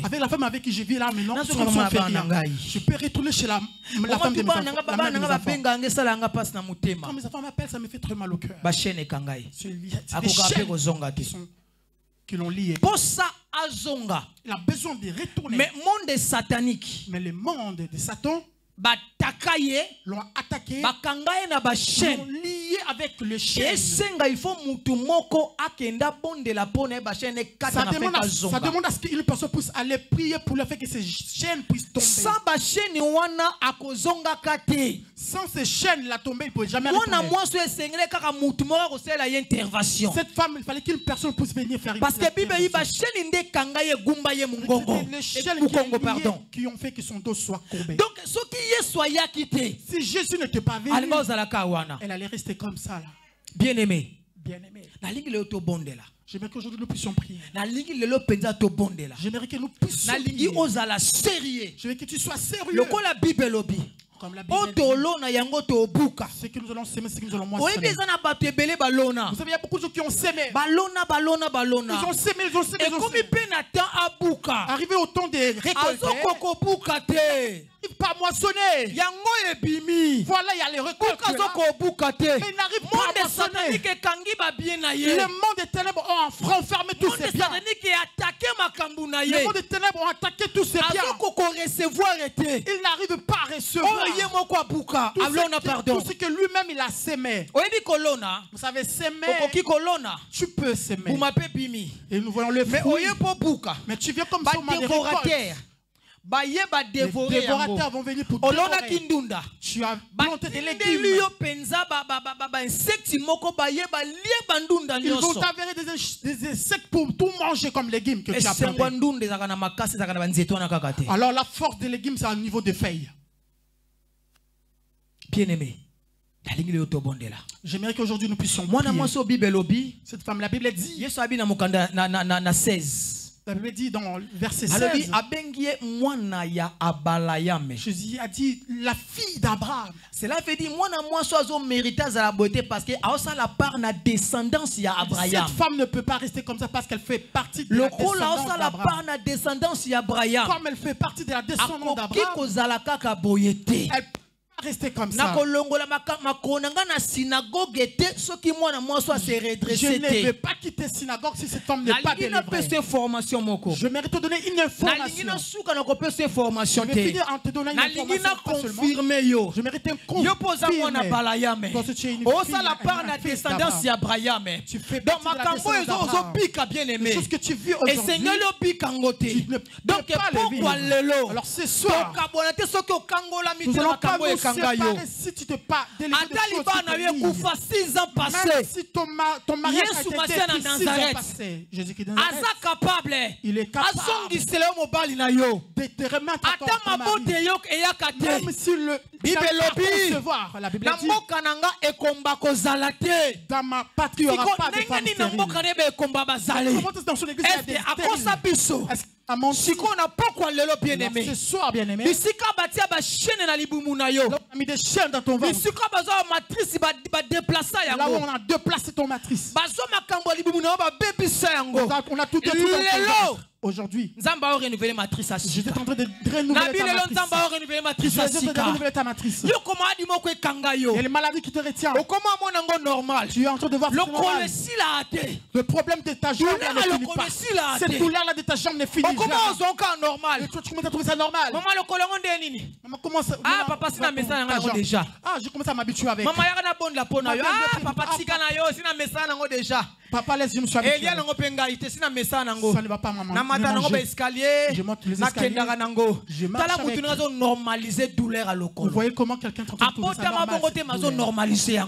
A: avec la femme avec qui je vis là maintenant, je peux retourner chez la femme de mes enfants. Quand mes enfants m'appellent, ça me fait très mal au cœur. C'est des chaînes qui l'ont lié. Il a besoin de retourner.
C: Mais monde satanique.
A: Mais le monde de Satan l'ont attaqué, l'ont lié avec le chien.
C: Il faut
A: ça demande à ce qu'une personne puisse aller prier pour le fait que ces chaînes puissent tomber. Sans ces chaînes, la tomber, il ne peut jamais retourner. Cette femme, il fallait qu'une personne puisse venir faire une
C: parce que
A: les chaînes qui ont fait que son dos soit courbé.
C: Donc, ce qui est soyez quitté.
A: Si Jésus n'était pas venu, elle allait rester comme ça là.
C: Bien aimé.
A: J'aimerais qu'aujourd'hui nous puissions prier.
C: J'aimerais
A: que nous puissions prier.
C: Je veux
A: que tu sois sérieux.
C: Le la Bible lobby.
A: Comme la Bible dit, ce que nous allons s'aimer, ce que nous allons moissonner. Vous savez, il y a beaucoup de gens qui ont sémé. Ils ont sémé, ils ont sémé, ils ont sémé. Arrivé au temps des récoltes, il ne pas moissonner. Voilà, il y a les récoltes. Mais il n'arrive pas à moissonner. Le monde des ténèbres ont enfermé tous ces biens. Le monde des ténèbres ont attaqué tous ces biens. Il n'arrive pas à recevoir tout ce que lui-même il a sémé. Vous savez, sémer, tu peux s'aimer. Et nous voyons le fruit. Mais tu viens comme ça au moment des récoltes. Les dévorateurs vont venir pour dévorer. Tu as planté des légumes. Ils vont t'avérer des insectes pour tout manger comme légumes que tu as plantés. Alors la force des légumes, c'est au niveau des feuilles.
C: Bien-aimé,
A: j'aimerais qu'aujourd'hui nous puissions prier. Cette femme, la Bible dit, la Bible dit dans verset 16, Jésus a dit la fille d'Abraham.
C: Cela veut dire moi mérité à la beauté parce que la part na descendance ya Abraham.
A: Cette femme ne peut pas rester comme ça parce qu'elle fait partie de la descendance d'Abraham. Comme elle fait partie de la descendance d'Abraham, elle rester comme ça. Je ne veux pas quitter synagogue si cette femme n'est pas délivrée. Je mérite te donner une information. Je vais finir en te donnant une information. Je mérite un confirmer. Parce que tu es une fille, tu fais partie de la descendance d'Abraham. Les choses que tu vis aujourd'hui, tu ne peux pas les vivre. Alors ce soir, nous allons pas nous séparer si tu ne t'es pas délivré de choses qui te 6 ans passés. Même si ton mariage a été détruit 6 ans passés. Jésus-Christ de Nazareth, il est capable de te remettre à ton mari. Même si le Bible recevoir, la Bible dit, dans ma patrie, il n'y aura pas de femme stérile. Comment est-ce dans son église il y a des stériles? Ce soir, bien-aimé, on a mis des chaînes dans ton ventre. Là où on a déplacé ton matrice. On a tout détruit dans ton ventre. Aujourd'hui, je suis en train de renouveler ma matrice. Je vais renouveler ta matrice. Il y a les maladies qui te retiennent. Tu es en train de voir normal. Le problème de ta jambe ne finit pas. Cette douleur-là de ta jambe ne finit jamais. Et toi, tu commences à trouver ça normal. Maman commence à...
C: Ah, papa, c'est un message déjà.
A: Ah, je commence à m'habituer avec.
C: Maman, il y a une bonne la peau. Ah, papa, c'est un message déjà.
A: Papa, laisse, je me suis habitué.
C: Ça
A: ne va pas, maman. Je monte les escaliers. Je marche avec. Vous voyez comment quelqu'un est en train de trouver ça normal.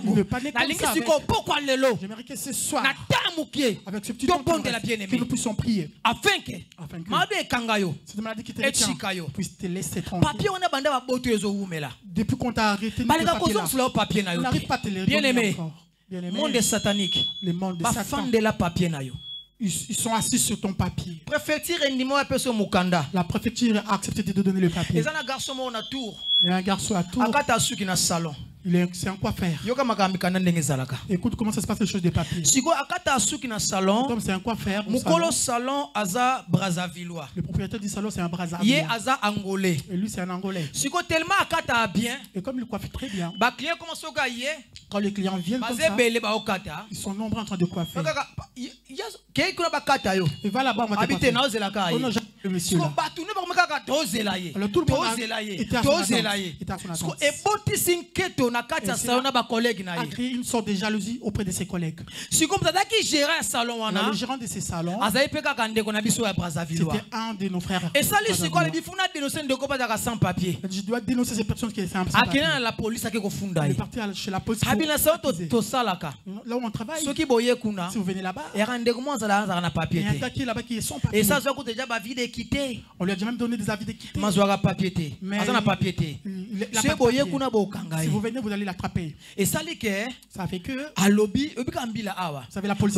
A: Il veut pas aller comme ça. J'aimerais que ce soir, avec ce petit temps que nous puissions prier. Afin que cette maladie qui te retient puisse te laisser tranquille. Depuis qu'on t'a arrêté, on n'arrive pas à te les donner encore.
C: Monde satanique.
A: Les mondes de Satan. Ils sont assis sur ton papier. La préfecture a accepté de te donner le papier. Il y a un garçon à Tours. C'est un coiffeur. Écoute comment ça se passe les choses des papiers. Comme c'est un coiffeur. Le propriétaire du salon c'est un Brazzavillois. Et lui c'est un Angolais. Et comme il coiffe très bien, quand les clients viennent comme ça, ils sont nombreux en train de coiffer. Et va là-bas, on va te passer. On n'a jamais le monsieur là. Alors tout le monde était à son attente. A créé une sorte de jalousie auprès de ses collègues. Le gérant de ces salons, c'était un de nos frères.
C: Et ça, sans papier.
A: Je dois dénoncer ces personnes qui sont sans papier. Il est parti chez la police. Là où on travaille, si vous venez là-bas, il y a un gars qui est là-bas qui est sans papier. Et ça,
C: quitter.
A: On lui a déjà même donné des avis de quitter.
C: Mais
A: Mais si vous venez, vous allez l'attraper.
C: Et ça fait que
A: ça fait que
C: vous
A: savez la police.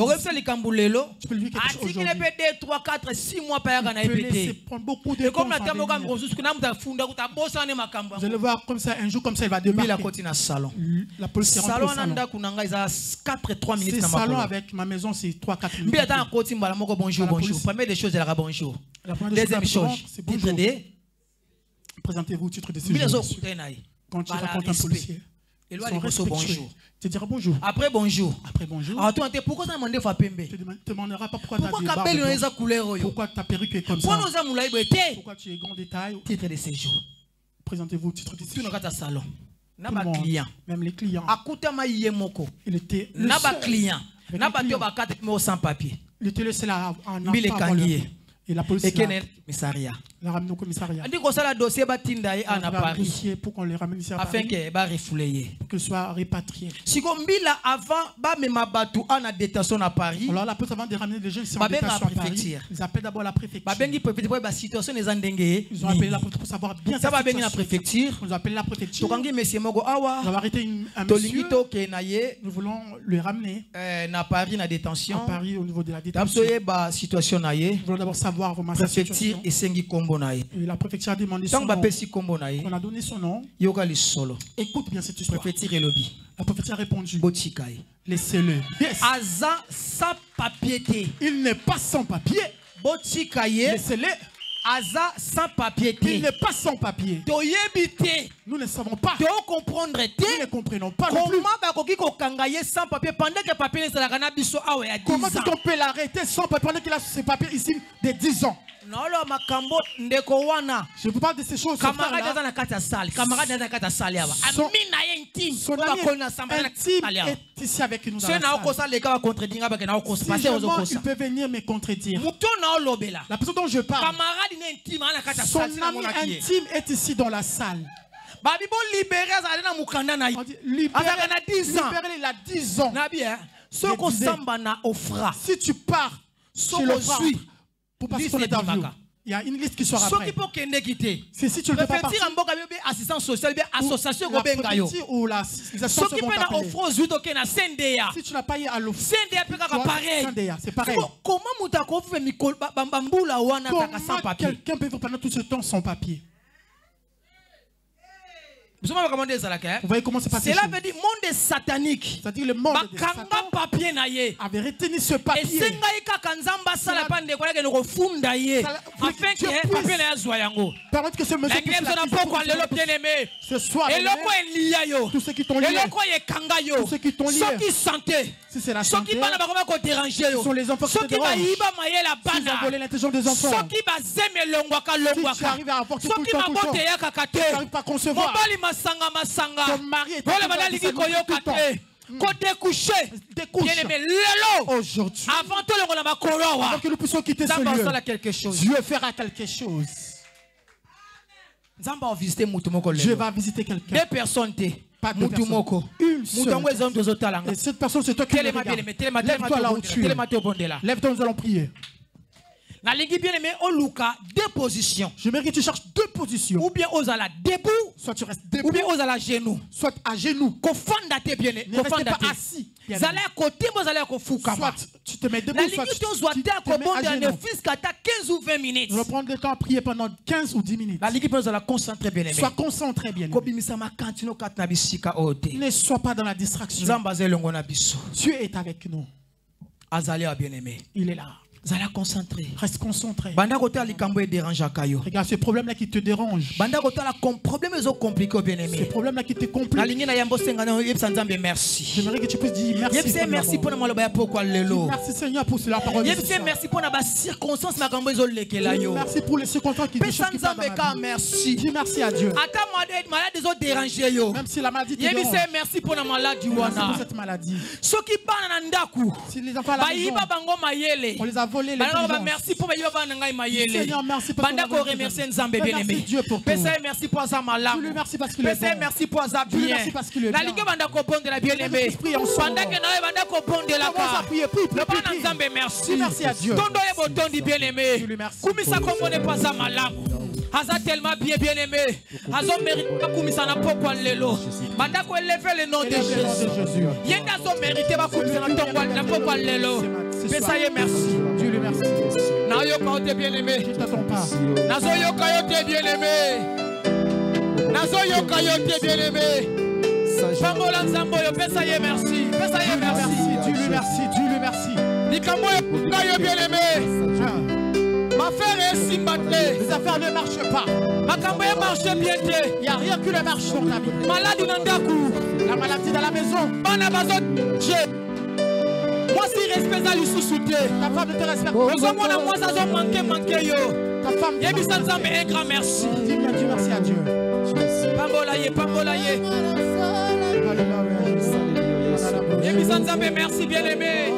A: Tu peux lui dire quelque chose aujourd'hui.
C: 3, 4, 6 mois par an.
A: Il peut laisser prendre beaucoup de temps. Vous allez voir comme ça, un jour comme ça, il va débarquer. La police est rentrée au salon.
C: 4-3 minutes.
A: C'est salon avec ma maison, c'est 3-4 minutes.
C: Bonjour, bonjour. Première des choses, elle a bonjour. Deuxième chose, c'est bonjour.
A: Présentez-vous, titre de séjour. Quand tu rencontres un policier, bonjour. Tu diras bonjour.
C: Après bonjour.
A: Après bonjour.
C: Alors, pourquoi ça demande Fapembe?
A: Tu ne demanderas pas pourquoi tu as pourquoi ta perruque est comme ça. Pourquoi tu es grand détail.
C: Titre de séjour.
A: Présentez-vous, titre de séjour.
C: Salon.
A: Client. Même les clients. Il était le
C: seul. Sans papier.
A: Il était le seul à en avoir. Et la police l'a ramené au commissariat.
C: Dossier
A: pour qu'on les ramène ici à
C: afin
A: que soit répatrié.
C: Si avant en détention à Paris,
A: alors la police avant de ramener les gens ici en détention à Paris, ils appellent d'abord la préfecture. Ils ont appelé la préfecture pour savoir bien
C: ça va venir la préfecture.
A: Ils ont appelé la préfecture.
C: Ils ont
A: arrêté un monsieur. Nous voulons le ramener
C: à Paris na détention.
A: À Paris au niveau de la détention. Nous voulons d'abord savoir vraiment sa situation. Et la préfecture a demandé son nom. On a donné son nom. Écoute bien cette histoire. La préfecture a répondu. Laissez-le.
C: Yes. Sans papier.
A: Il n'est pas sans papier. Laissez-le.
C: Aza sans papier.
A: Il n'est pas sans papier. Nous ne savons pas. Nous ne comprenons pas. Comment est-ce qu'on peut l'arrêter sans papier pendant qu'il a ses papiers ici de 10 ans? Je vous parle de ces choses.
C: Camarade
A: est ici avec nous dans la salle. Il peut venir me contredire. La personne dont je parle, son ami intime est ici dans la salle. Libéré, il a 10 ans. Si tu pars chez le frère pour passer ton interview, il y a une liste qui sera prête. C'est si tu ne peux pas partir.
C: Assistance sociale, association
A: ou la si tu n'as pas eu à l'offre, c'est pareil.
C: Comment
A: quelqu'un peut vivre pendant tout ce temps sans papier?
C: Vous
A: voyez comment c'est passé?
C: Cela veut dire monde satanique.
A: C'est-à-dire le monde de Satan avait retenu ce papier. Permettre que ce monsieur puisse ce soir, tous ceux qui t'ont lié, tous ceux qui t'ont lié, si c'est la santé, ce sont les enfants qui te dérangent. S'ils ont volé l'intelligence des enfants, si tu arrives à avoir tout le temps, tu n'arrives pas à concevoir. Ton mari est aujourd'hui, avant que nous puissions quitter ce lieu, Dieu fera quelque chose. Je vais visiter quelqu'un.
C: Deux personnes.
A: Pas deux personnes. Une seule. Et cette personne, c'est toi qui le regardes. Lève-toi là où tu es. Lève-toi, nous allons prier.
C: Deux positions.
A: Je mérite que tu cherches deux positions.
C: Ou bien aux ala debout,
A: soit tu restes debout,
C: ou bien aux ala genoux,
A: soit à genoux.
C: Ne restez pas
A: assis.
C: Soit
A: tu te mets debout, soit tu te mets à genoux.
C: 15 ou 20 minutes.
A: Je vais prendre le temps à prier pendant 15 ou 10 minutes. Sois concentré bien. Ne sois pas dans la distraction. Dieu est avec nous. Il est là. Reste concentré. Regarde ce problème-là qui te dérange. Ce problème-là qui te complique. J'aimerais que tu puisses dire merci pour merci Seigneur pour la parole.
C: Merci pour les circonstances.
A: Merci pour les circonstances qui te changent.
C: Merci.
A: Dis merci à Dieu.
C: déranger yo.
A: Même si la maladie te dérange.
C: Merci pour la maladie.
A: Merci pour cette maladie.
C: Ceux qui parlent en ndaku.
A: Si les enfants à la maison, on les a volés les diligences.
C: Merci pour
A: Seigneur, merci pour
C: Dieu pour tout. Merci pour ça malade.
A: Merci parce qu'il est bon.
C: Merci pour ça bien.
A: Merci parce qu'il est bien. Merci à Dieu.
C: Aza tellement bien aimé. Azo mérite kumisa na pokwa lelo. Banda ko élever le nom de Jésus. Yenda zo mérite ba kumisa na tongwa na pokwa lelo. Pesaye merci.
A: Dieu le merci.
C: Na yo ka ote bien aimé.
A: Je t'attends pas.
C: Nazo yo ka ote bien aimé. Nazo yo ka ote bien aimé. Pamola nzambo yo pesaye merci. Pesaye merci.
A: Dieu le merci. Dieu le merci.
C: Nikambo yo ka yo bien aimé. Ma frère est si batté.
A: Les affaires ne marchent pas.
C: Ma campagne marche bien.
A: Il n'y a rien qui ne marche dans la vie.
C: Malade nandaku.
A: La maladie dans la maison.
C: Moi si respect à lui sous-souté.
A: Ta femme ne te respecte pas.
C: Moi ça a manqué yo.
A: Ta femme.
C: Un grand merci.
A: Dis bien Dieu merci à Dieu.
C: Pambolaye. Merci bien aimé.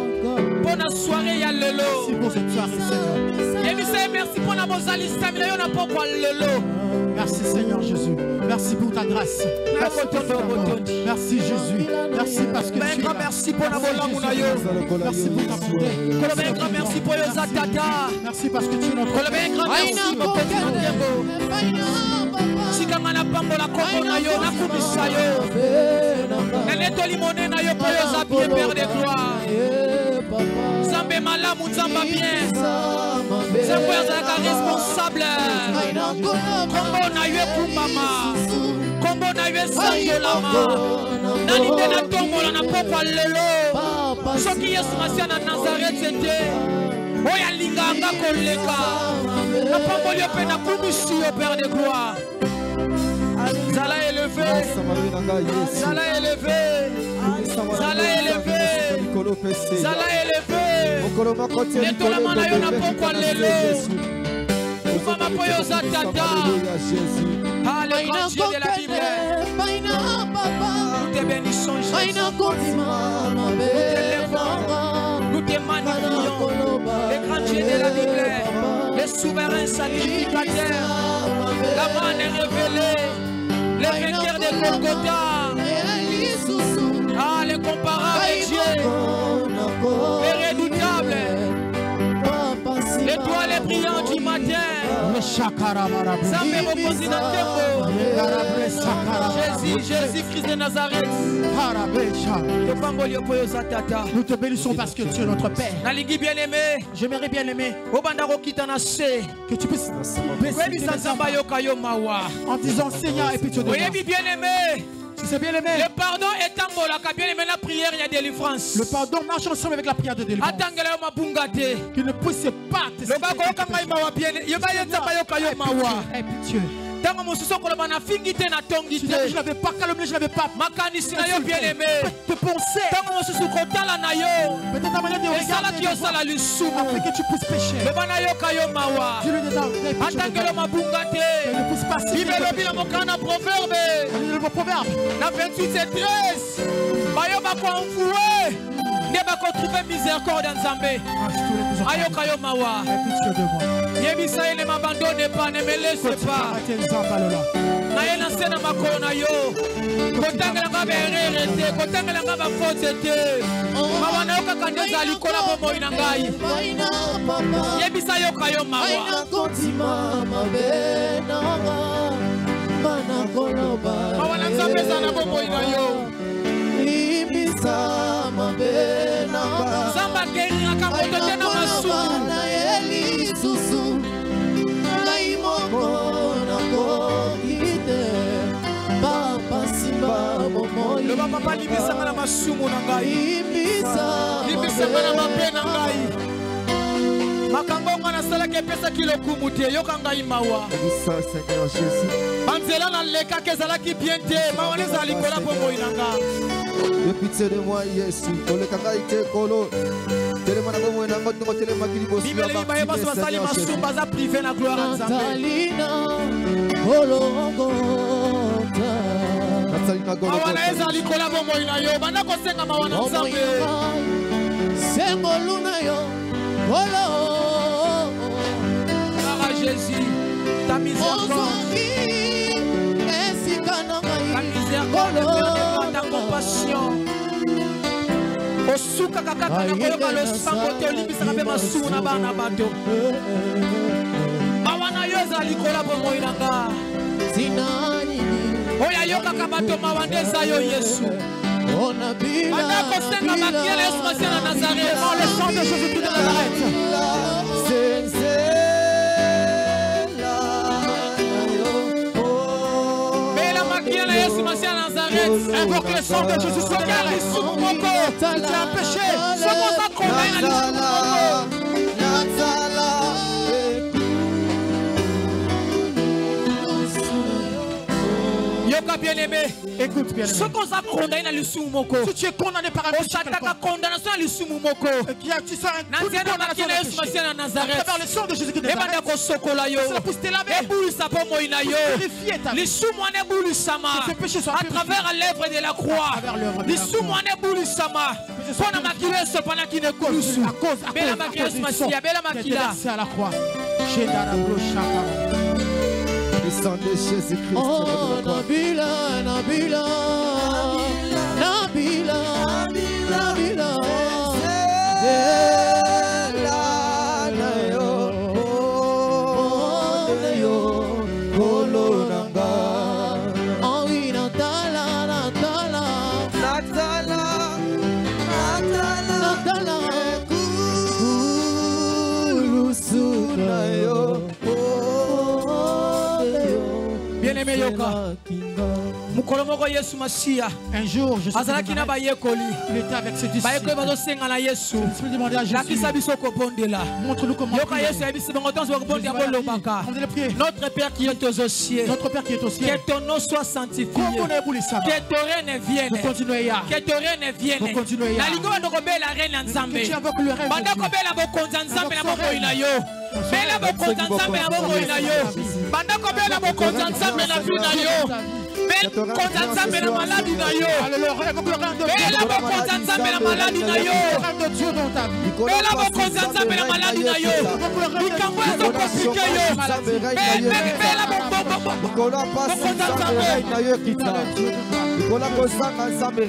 C: Bonne soirée ya lelo.
A: Merci pour cette soirée Seigneur.
C: Merci pour la mozali stamina yo na pokwa lelo.
A: Merci Seigneur Jésus. Merci pour ta grâce. Merci Jésus. Merci parce que tu es là.
C: Merci pour la bola yo.
A: Merci pour ta bonté.
C: Merci pour yo zatata.
A: Merci parce que tu es notre
C: merci mon Sikangana pambola kombo na yo na kumisa yo. Neneto limone na yo pour yo zabie père de gloire. Zambé malamu zamba bien. Zambé azaka responsable. Kombo na yo kumbama. Kombo na yo sanjolama. Nalinde na tombola na pokwa lelo. Soki Yesu masia na Nazareth c'était. Oya linganga koleka. Na pamboli yo pe na kumisi yo père de gloire. Zala élevé, Zala élevé, Zala élevé, Zala élevé. Neto la mana yo na pokwa lelo. Mama poyo zatata. Allez, grand Dieu de la Bible. Nous te bénissons, Jésus. Nous t'élevons, nous te magnifions. Les grands dieux de la Bible, les souverains sacrificateurs. La main est révélée. Les vainqueurs de Golgotha. Ah, les comparables Dieu. Les redoutables. L'étoile brillante du matin. Jésus Christ de Nazareth.
A: Nous te bénissons parce que tu es notre Père. J'aimerais bien aimer que tu puisses baisser en disant Seigneur et pitié de moi. C'est bien aimé.
C: Le pardon est en bien aimé la prière, il y a délivrance.
A: Le pardon marche ensemble avec la prière de délivrance. Qu'il ne puisse pas te pitié. Je n'avais pas calomnié, je n'avais pas
C: bien aimé.
A: Te penser. Peut-être ta manière de regarder après que tu puisses pécher. Dieu le désormais. Ne pousse pas si vite. Le proverbe.
C: La 28 et 13. Trouver miséricorde dans Zambé. Ayoka yo mawa. Yebisa ile m'abandonne pas, ne me laisse pas. Na yena sena makolo na yo. Kotangela ngaba erreur te, kotangela ngaba faute te. Mawana yo kaka ndoza likola bomo ina ngai. Yebisa yoka yo mawa. Mawana nzambe zana bomo ina yo. Zamba guérira kamoto tena masumu. Le papa libisa na masumu na ngai. Libisa na mape na ngai. Makambo ngana sala ke pesa kilo kumute yoka ngai mawa.
D: Seigneur Jésus.
C: Anzela na leka ke zala ki bien te. Mawana zali kola bomo inanga.
D: De pitié de moi, Yesu. Ole kaka ite kolo. Telema na bomo na ngoto mo telema kili bosi.
C: Bibele ibaye baso basali masumba za privé na gloire nzambe.
A: Ologota.
B: mawana ezali kolabo moi na yo banda kosenga mawana nzambe
A: sengolu na yo olo
B: Sara Jésus ta miséricorde ta miséricorde ta compassion osuka kaka na koyoka losango te olimbisaka mpe masumu na bana bato mawana yo ezali kolabo moi na nga oyo ayokaka bato mawa nde eza yo Yesu banda kosenga makiyele Yesu Masiya na Nazareth dans le sang de Jésus-Christ de Nazareth bela makiyele Yesu Masiya na Nazareth invoque le sang de Jésus sur la lisumu moko tu as péché sokoza condamné na lisumu Yoka bien-aimé, écoute bien-aimé. Ce qu'on a condamné dans le soumoko. Si tu es condamné par un péché quelconque. Condamnation dans le soumoko. Et puis tu sors un coup de condamnation dans Nazareth. À travers le sang de Jésus-Christ de Nazareth. C'est la pousse te laver. Purifier ta vie. Les soumouane boulu sama. À travers l'œuvre de la croix. Les soumouane boulu sama. Pour la maquiller cependant qui ne coule. À cause de la maquilleuse Masiya. Bella maquilla. C'est à la croix. Chez Darabro Chakara.
D: Le sang de Jésus-Christ.
A: Oh, Nabila, Nabila, Nabila, Nabila,
B: Bien-aimé Yoka, Mukolomoko Yesu Masiya.
A: Un jour, je suis
B: il
A: était avec ses disciples.
B: Montre-nous comment prier. Notre Père qui est aux cieux.
A: Notre Père qui est aux cieux.
B: Que ton nom soit sanctifié. Que ton règne vienne. Que ton règne vienne. Que tu invoques le règne de Dieu. Bela bokonza nzambe na bomoi na yo. Banda ko bela bokonza nzambe na vie na yo. Bela bokonza nzambe na maladi na yo. Bela bokonza nzambe na maladi na yo. Bela bokonza nzambe na maladi na yo. Likambo ezo komplike yo. Bela bokonza nzambe.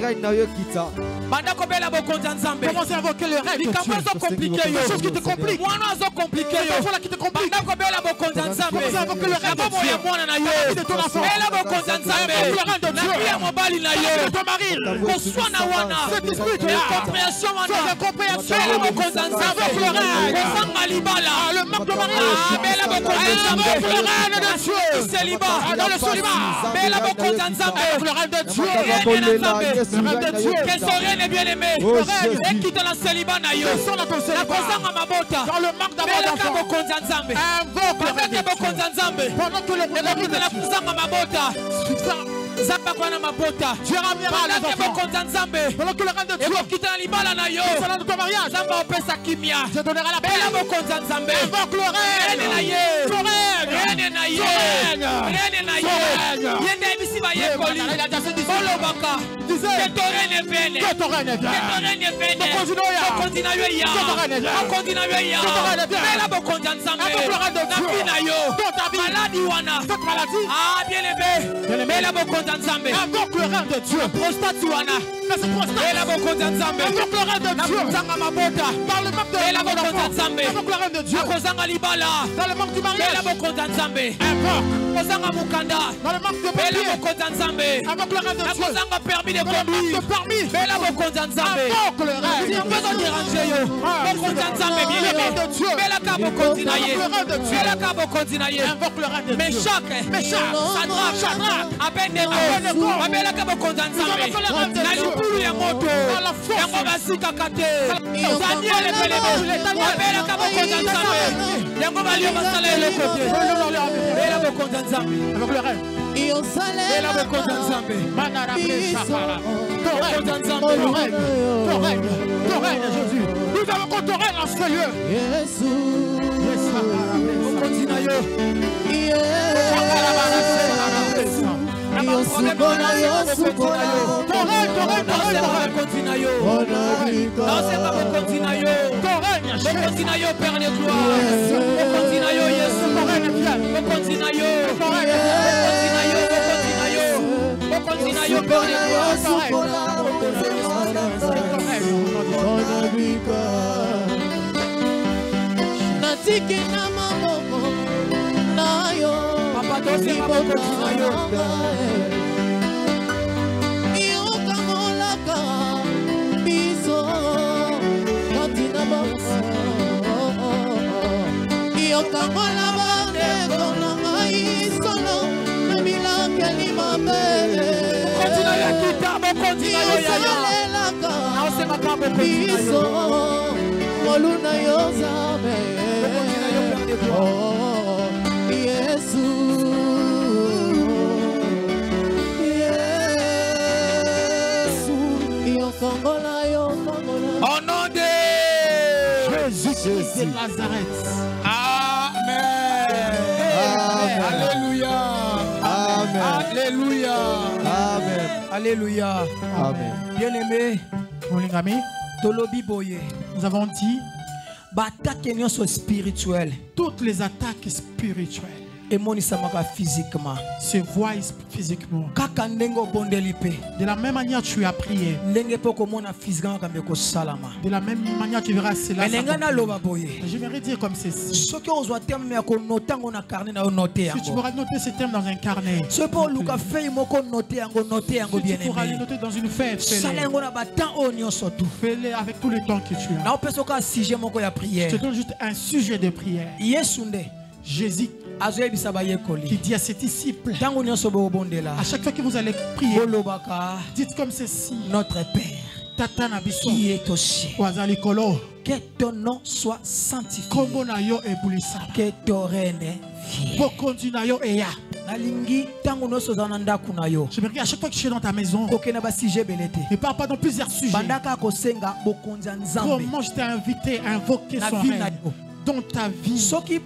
B: Banda ko bela bokonza nzambe. Commencez à invoquer le règne. Likambo ezo komplike yo. Chose qui te complique. Mwana ezo komplike yo. Voilà qui te complique. Banda ko bela bokonza nzambe. Commencez à invoquer le règne de Dieu. Mwana na yo. Bela bokonza nzambe. Na pia mobali na yo. Ton mari. Koswa na wana. Cette dispute. Incompréhension wana. Incompréhension. Bela bokonza nzambe. Le règne. Kosanga libala. Le manque de mariage. Bela bokonza nzambe. Le règne de Dieu. Célibat. Dans le célibat. Bela bokonza nzambe. Le règne de Dieu. Le règne de Dieu. Que son règne bien-aimé. Et quitte la célibat na yo. La kosanga mabota. Dans le manque d'amour d'enfant. Bokonza nzambe. Invoque bokonza nzambe. Pendant que le quitte la kosanga mabota. Zamba kwana mabota. Tu ramèneras les enfants. Pendant que le règne de Dieu. Quitte la libala na yo. C'est de ton mariage. Zamba opesa kimia. Je donnerai la paix. Bela bokonza nzambe. Invoque le règne. Règne na ye. Ton règne. Règne na ye. Règne na ye. Yende bisi ba ye koli. Bolo baka. Que ton règne vienne. Que ton règne vienne. Que ton règne vienne. Continue ya. Continue ya. Bela bokonza nzambe. Invoque le règne de Dieu. Na yo. Maladie wana. Cette maladie. Ah bien aimé. Bela bokonza nzambe. Invoque le règne de Dieu. Prostate wana. Bela bokonza nzambe. Invoque le règne de Dieu. Nakuzanga mabota. Dans le manque de Bela bokonza nzambe. Invoque le règne de Dieu. Nakuzanga libala. Dans le manque du mariage. Bela bokonza nzambe. Invoque. Nakuzanga mukanda. Dans le manque de papier. Bela bokonza nzambe. Invoque le règne de Dieu. Nakuzanga permis de conduire. Bela bokonza nzambe. Invoque le règne. Si on peut en déranger yo. Bokonza nzambe bien aimé. Bela ka bokonza na ye. Bela ka bokonza na ye. Invoque le règne de Dieu. Meshach. Shadrach. Abednego. Bela ka bokonza nzambe. Na libulu ya moto. Yango basika kate. Daniel ebelebe. Bela ka bokonza nzambe. Yango balio basala eloko te. Bela bokonza nzambe. Avec le règne. Bela bokonza nzambe. Manara preshapara. Ton règne, Jésus. Nous avons qu'on ton règne en ce lieu. On continue.
C: Au nom de
A: Jésus de Nazareth.
C: Amen. Alléluia.
D: Amen.
C: Alléluia.
D: Amen.
C: Alléluia.
D: Amen.
C: Bien-aimé,
A: Mon ami,
C: Tolobi Boye.
A: nous avons dit
C: Bataille spirituelle.
A: toutes les attaques spirituelles
C: Et monisamaka physiquement.
A: se voient physiquement.
C: Kaka ndengo bondelipe.
A: De la même manière, tu as prié.
C: Ndenge poko mona physiquement kambeko salama.
A: De la même manière, tu verras cela.
C: Menengana loba boye.
A: Je vais dire comme ceci.
C: Ce que on voit terme ya ko notango na carnet na noter
A: Si tu
C: yango.
A: pourras noter ces termes dans un carnet,
C: Ce pour luka fei moko noter yango bien
A: tu pourras les
C: aimé.
A: noter dans une feuille.
C: Sala yango na batan o nyonso tu.
A: Fais-les avec tout le temps que tu as.
C: Na opeso ka sujet moko ya
A: Je
C: prière.
A: te donne juste un sujet de prière.
C: Yesu nde
A: Jésus
C: azoyebisa bayekoli.
A: qui dit à ses disciples,
C: Tango nyonso bo bondela.
A: à chaque fois que vous allez prier,
C: Bolobaka
A: dites comme ceci.
C: notre Père
A: Tata na biso,
C: qui est au ciel.
A: wazali kolo,
C: Que ton nom soit sanctifié.
A: kombo na yo ebulisa.
C: Que ton règne vienne.
A: Bokonzi na yo eya.
C: Nalingi tango nyonso za na ndaku na yo.
A: Je me dis à chaque fois que tu es dans ta maison,
C: Kokena ba sujet belete.
A: ne parle pas dans plusieurs sujets.
C: Bandaka kosenga bokonzi ya Nzambe.
A: Comment je t'ai invité à invoquer
C: Na
A: son
C: vie na
A: règne
C: yo.
A: dans ta vie.
C: Soki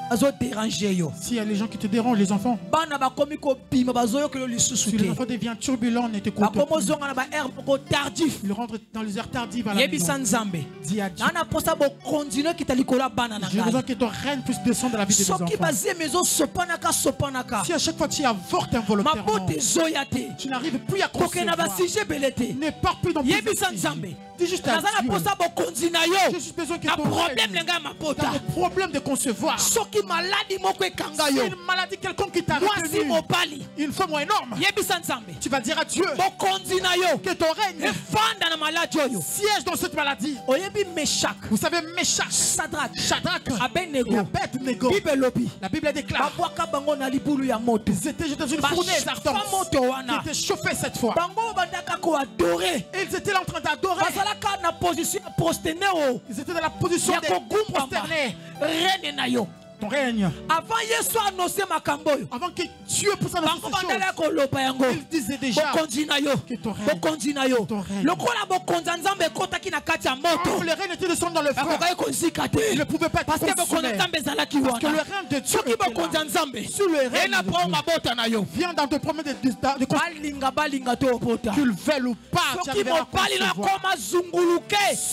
C: azo déranger yo.
A: S'il y a les gens qui te dérangent, les enfants,
C: Bana bakomi ko bima bazoyo ke lisusu
A: si les
C: te.
A: enfants deviennent turbulents, ne te
C: Bakomo
A: compte plus.
C: zonga na ba air moko tardif.
A: Ils rentrent dans les heures tardives à la
C: Yebisa
A: maison.
C: Nzambe.
A: Dis à Dieu,
C: Nana posa bo continuer kitalikola bana na
A: j'ai besoin
C: ngai.
A: que ton règne puisse descendre dans la vie de mes
C: Soki
A: enfants.
C: baze mezo sopanaka sopanaka.
A: Si à chaque fois tu avortes involontairement,
C: Mabote zoya te.
A: tu n'arrives plus à
C: Kokena ba
A: concevoir,
C: sujet belete.
A: ne pars plus dans tes
C: Yebisa
A: esprits.
C: Nzambe.
A: Dis juste à
C: Nazana
A: Dieu,
C: posa bo konzina
A: j'ai
C: yo.
A: juste besoin que
C: Na
A: ton
C: problème
A: règne,
C: lenga
A: dans
C: mapota.
A: le problème de concevoir,
C: Soki maladi moko ekanga
A: si
C: yo.
A: une maladie quelconque qui t'a
C: Mwasi
A: retenu,
C: mobali.
A: une femme énorme,
C: Yebisa Nzambe.
A: tu vas dire à Dieu
C: Bokonzina yo.
A: que ton règne
C: Efanda na maladi oyo.
A: siège dans cette maladie.
C: Oyebi Meshach.
A: Vous savez, Meshach,
C: Shadrach.
A: Shadrach et
C: Abednego.
A: Abednego,
C: Bible lobi.
A: la Bible déclare,
C: Babwaka bango na libulu ya moto.
A: ils étaient jetés dans une fournaise ardente
C: moto wana.
A: qui était chauffée cette fois.
C: Bango bandaka ko adorer.
A: Et ils étaient là en train d'adorer.
C: Bazalaka na position ya prosterner o.
A: Ils étaient dans la position
C: Ya
A: de
C: kogumbama.
A: prosterner
C: Reine na yo.
A: ton règne.
C: Avant Yesu annoncer makambo yo.
A: Avant que Dieu puisse annoncer
C: Bango
A: ces
C: bandala
A: choses,
C: ko loba yango.
A: il disait déjà
C: Bokonzi na yo.
A: que ton règne,
C: Bokonzi na yo.
A: ton règne.
C: Lokola bokonza Nzambe ekotaki na kati ya
A: oh,
C: moto.
A: le règne était descendu dans le feu.
C: Akokaki kozika te.
A: Il ne pouvait pas être
C: Parce que bokonza
A: consumé.
C: Nzambe ezalaki
A: Parce que le
C: wana.
A: règne de Dieu
C: Soki
A: était
C: bokonza
A: là.
C: Nzambe.
A: Sur le règne
C: Ena
A: de
C: po
A: Dieu.
C: mabota na yo.
A: Viens dans ton problème de
C: Balinga balinga to opota.
A: que le veuille ou pas, tu
C: Soki
A: arriveras à
C: mobali na
A: concevoir.
C: koma zunguluke.
A: Si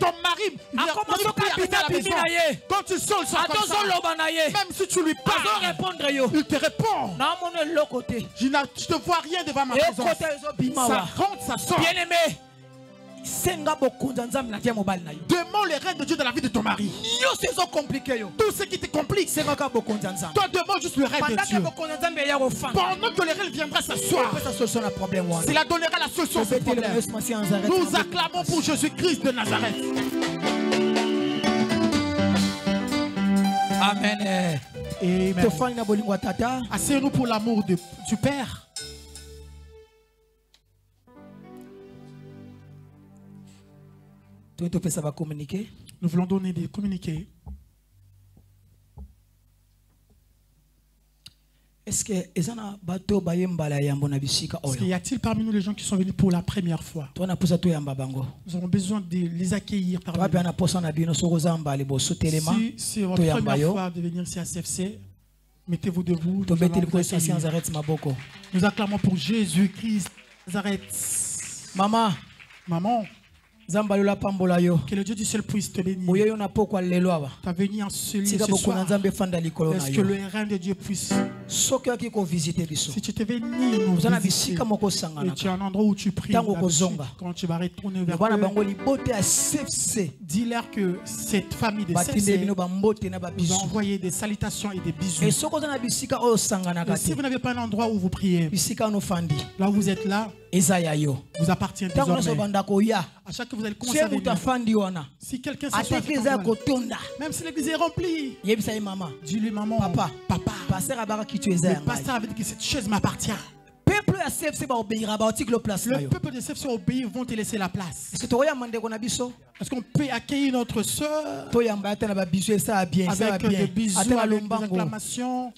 A: ton mari
C: Akoma
A: n'arrive
C: soka
A: plus à rester à la
C: bina
A: maison,
C: bina ye.
A: quand tu sors comme
C: Ato
A: ça,
C: zoloba na ye.
A: même si tu lui
C: Azo
A: parles,
C: répondre yo.
A: il te répond.
C: Na mona eloko te.
A: Je ne vois rien devant ma présence.
C: Ekota ezobima
A: Ça
C: wa.
A: rentre, ça sort.
C: Bien aimé. Senga bokonza Nzambe na tia mobali na yo.
A: Demande le règne de Dieu dans la vie de ton mari.
C: Yo sezo compliqué yo.
A: Tout ce qui te complique,
C: Senga ka bokonza Nzambe.
A: toi demande juste le règne
C: Pendant
A: de
C: que
A: Dieu.
C: bokonza Nzambe ya kofanda.
A: Pendant que le règne viendra s'asseoir,
C: Après ça solution na problème wana.
A: cela donnera la solution à ce
C: Fêtez le
A: problème.
C: Messie Massi en Nazareth.
A: Nous acclamons pour Jésus-Christ de Nazareth.
C: Amen.
A: Amen.
C: Tofani na bolingo tata.
A: Asseyons-nous pour l'amour du Père.
C: Tout fait ça va communiquer.
A: Nous voulons donner des communiqués.
C: Est-ce que ezana bato bayembala yambo na bisika
A: Est-ce qu'il
C: oyo?
A: y a-t-il parmi nous les gens qui sont venus pour la première fois?
C: Toi na posa to yamba bango.
A: Nous avons besoin de les accueillir
C: Toi
A: parmi
C: pe
A: nous.
C: na posa na bino soko zamba libo sotelema.
A: Si c'est votre
C: Toyamba
A: première
C: yo.
A: fois de venir ici à CFC, Mettez-vous debout. Nous acclamons pour Jésus-Christ Nazareth.
C: Maman.
A: Maman.
C: Que
A: le Dieu du ciel puisse te bénir. Tu as venu en ce lieu ce soir. Est-ce que le règne de Dieu puisse. Si tu t'es venu nous visiter, et tu as un endroit où tu pries, quand tu vas retourner vers eux, dis-leur que cette famille de CFC vous a envoyé des salutations et des bisous. Et si vous n'avez pas un endroit où vous priez, là où vous êtes là, vous appartient désormais. À chaque fois que vous allez commencer à venir, si quelqu'un s'assoit, même si l'église est remplie, dis-lui maman, papa, le pasteur avait dit que cette chaise m'appartient. Le peuple de CFC obéit, vont te laisser la place. Est-ce qu'on peut accueillir notre soeur avec des bisous, avec des acclamations?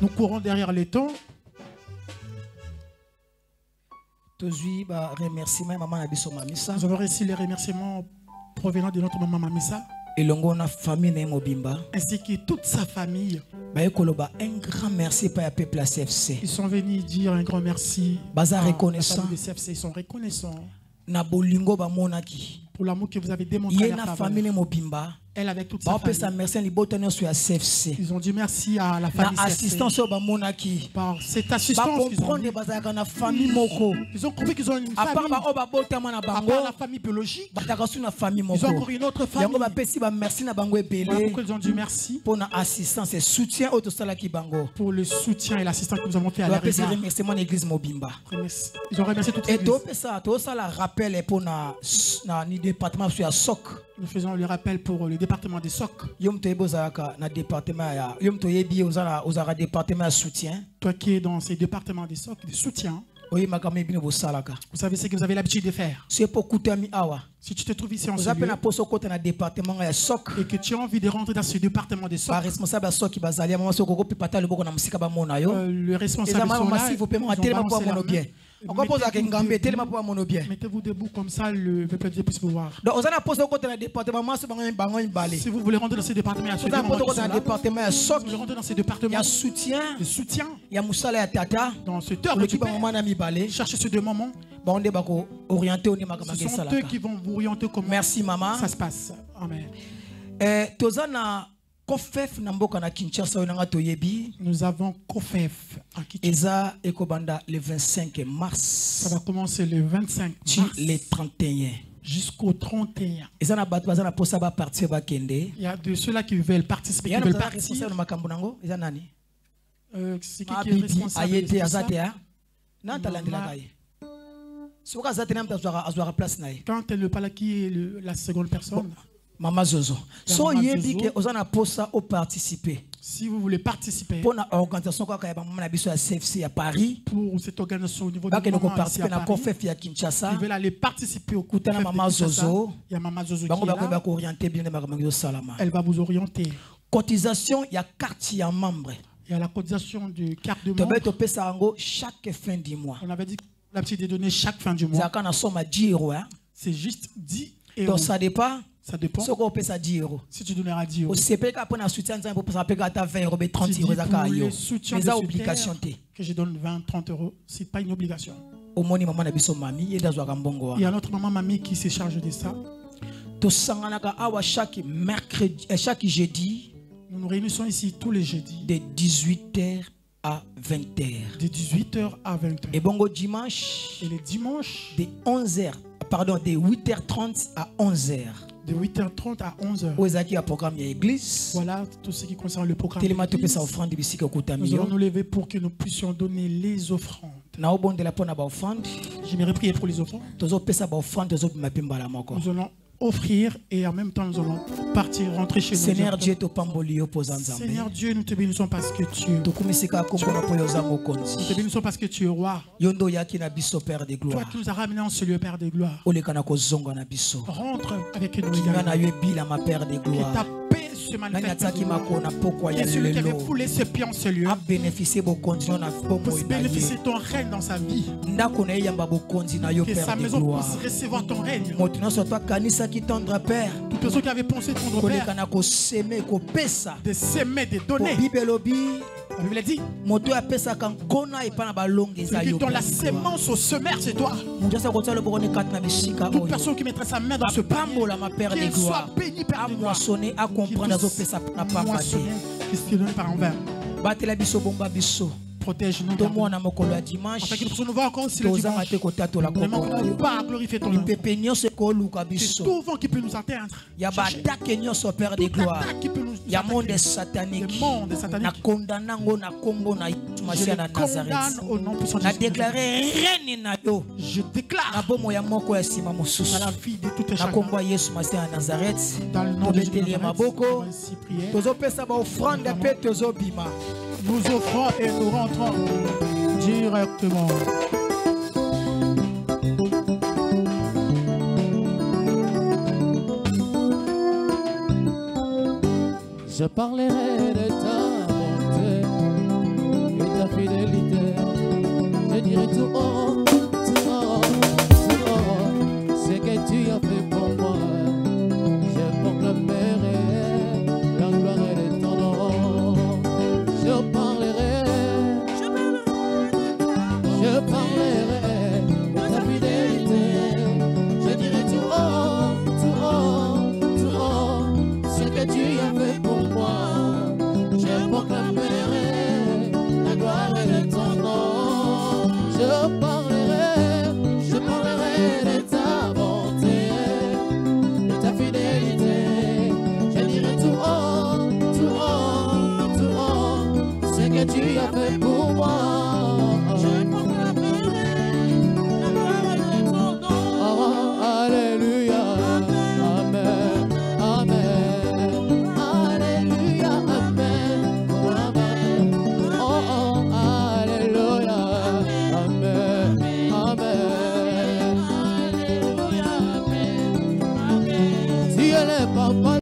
A: Nous courons derrière les temps.
C: Nous
A: avons reçu les remerciements provenant de notre maman Mamissa, ainsi que toute sa famille.
C: Un grand merci pour le peuple à CFC.
A: Ils sont venus dire un grand merci à la famille de CFC. Ils sont reconnaissants pour l'amour que vous avez démontré à la famille. Elle avec toute sa famille. Ils ont dit merci à la famille CFC. Par cette assistance qu'ils ont dit. Ils ont compris qu'ils ont une famille. À part la famille biologique, ils ont encore une autre famille. Ils ont dit merci pour le soutien et l'assistance que nous avons fait à leur égard. Ils ont remercié toute l'église. Nous faisons le rappel pour le département des SOC. Toi qui es dans ces départements des SOC, de soutien, vous savez ce que vous avez l'habitude de faire. Si tu te trouves ici en ce lieu, et que tu as envie de rentrer dans ce département des SOC, le responsable mettez-vous debout comme ça, le peuple de Dieu puisse vous voir. Si vous voulez rentrer dans ce département, il y a soutien, il y a dans ce temps de cherchez ce deux moments. Ce sont eux qui vont vous orienter comment
C: merci, maman.
A: Ça se passe. Amen. Nous avons Kofef à Kinshasa.
C: Le 25 mars.
A: Ça va commencer le 25 mars.
C: Le 31.
A: Jusqu'au 31. Il y a de ceux-là qui veulent participer, qui veulent partir. C'est qui est responsable? Quand elle ne parle pas, qui est la seconde personne?
C: Maman Zozo. Si
A: vous voulez participer
C: pour l'organisation CFC à Paris,
A: pour cette organisation au niveau de Paris, ils veulent aller participer au coup de Maman Zozo. Il y a Maman Zozo qui est là. Elle va vous orienter.
C: Cotisation, il y a carte, il y a membre.
A: Il y a la cotisation de carte de membre.
C: Chaque fin du mois.
A: On avait dit la petite de donner chaque fin du mois. C'est juste 10 euros.
C: Donc ça dépend.
A: Ça dépend. Si tu donneras 10 euros.
C: Si pour le soutien de
A: que je donne 20-30 euros, ce n'est pas une obligation. Il y a notre maman mamie qui se charge de ça.
C: Chaque jeudi,
A: nous nous réunissons ici tous les jeudis.
C: De 18h à 20h.
A: De 18h à 20h.
C: Et bon dimanche.
A: Et les dimanches.
C: De 11h. Pardon, de 8h30 à 11h.
A: De 8h30 à 11h.
C: Voilà
A: tout ce qui concerne le programme. Nous allons nous lever pour que nous puissions donner les offrandes. J'aimerais prier pour les offrandes. Nous allons offrir et en même temps nous allons partir, rentrer chez nous.
C: Seigneur Dieu,
A: Seigneur Dieu, nous te bénissons parce que tu es. Nous te bénissons parce que tu es roi. Toi qui nous as ramenés en ce lieu, Père de gloire. Rentre avec nous également. Que ta paix se manifeste. Et celui qui avait foulé ce pied en ce lieu bénéficier de ton règne dans sa vie. Que sa maison puisse recevoir ton règne. Toute personne qui avait pensé tendre Père, de s'aimer, de donner. La Bible dit que dans la sémence au semeur, c'est toi. Toute personne qui mettrait sa main dans ce pain, qu'il soit béni par des moissonner à comprendre moissonner, qui se donne par envers. Protège-nous. Afin que nous puissions nous voir encore si le dimanche. Nous ne manquons pas à glorifier ton nom. C'est tout vent qui peut nous atteindre. Toute attaque qui peut nous atteindre. Le monde est satanique. Je le condamne au nom puissant de Jésus. Je déclare à la vie de tout chacun. Dans le nom de Jésus, nous offrons et nous rentrons directement.
E: Je parlerai de ta bonté et ta fidélité. Je dirai tout haut, ce que tu as fait.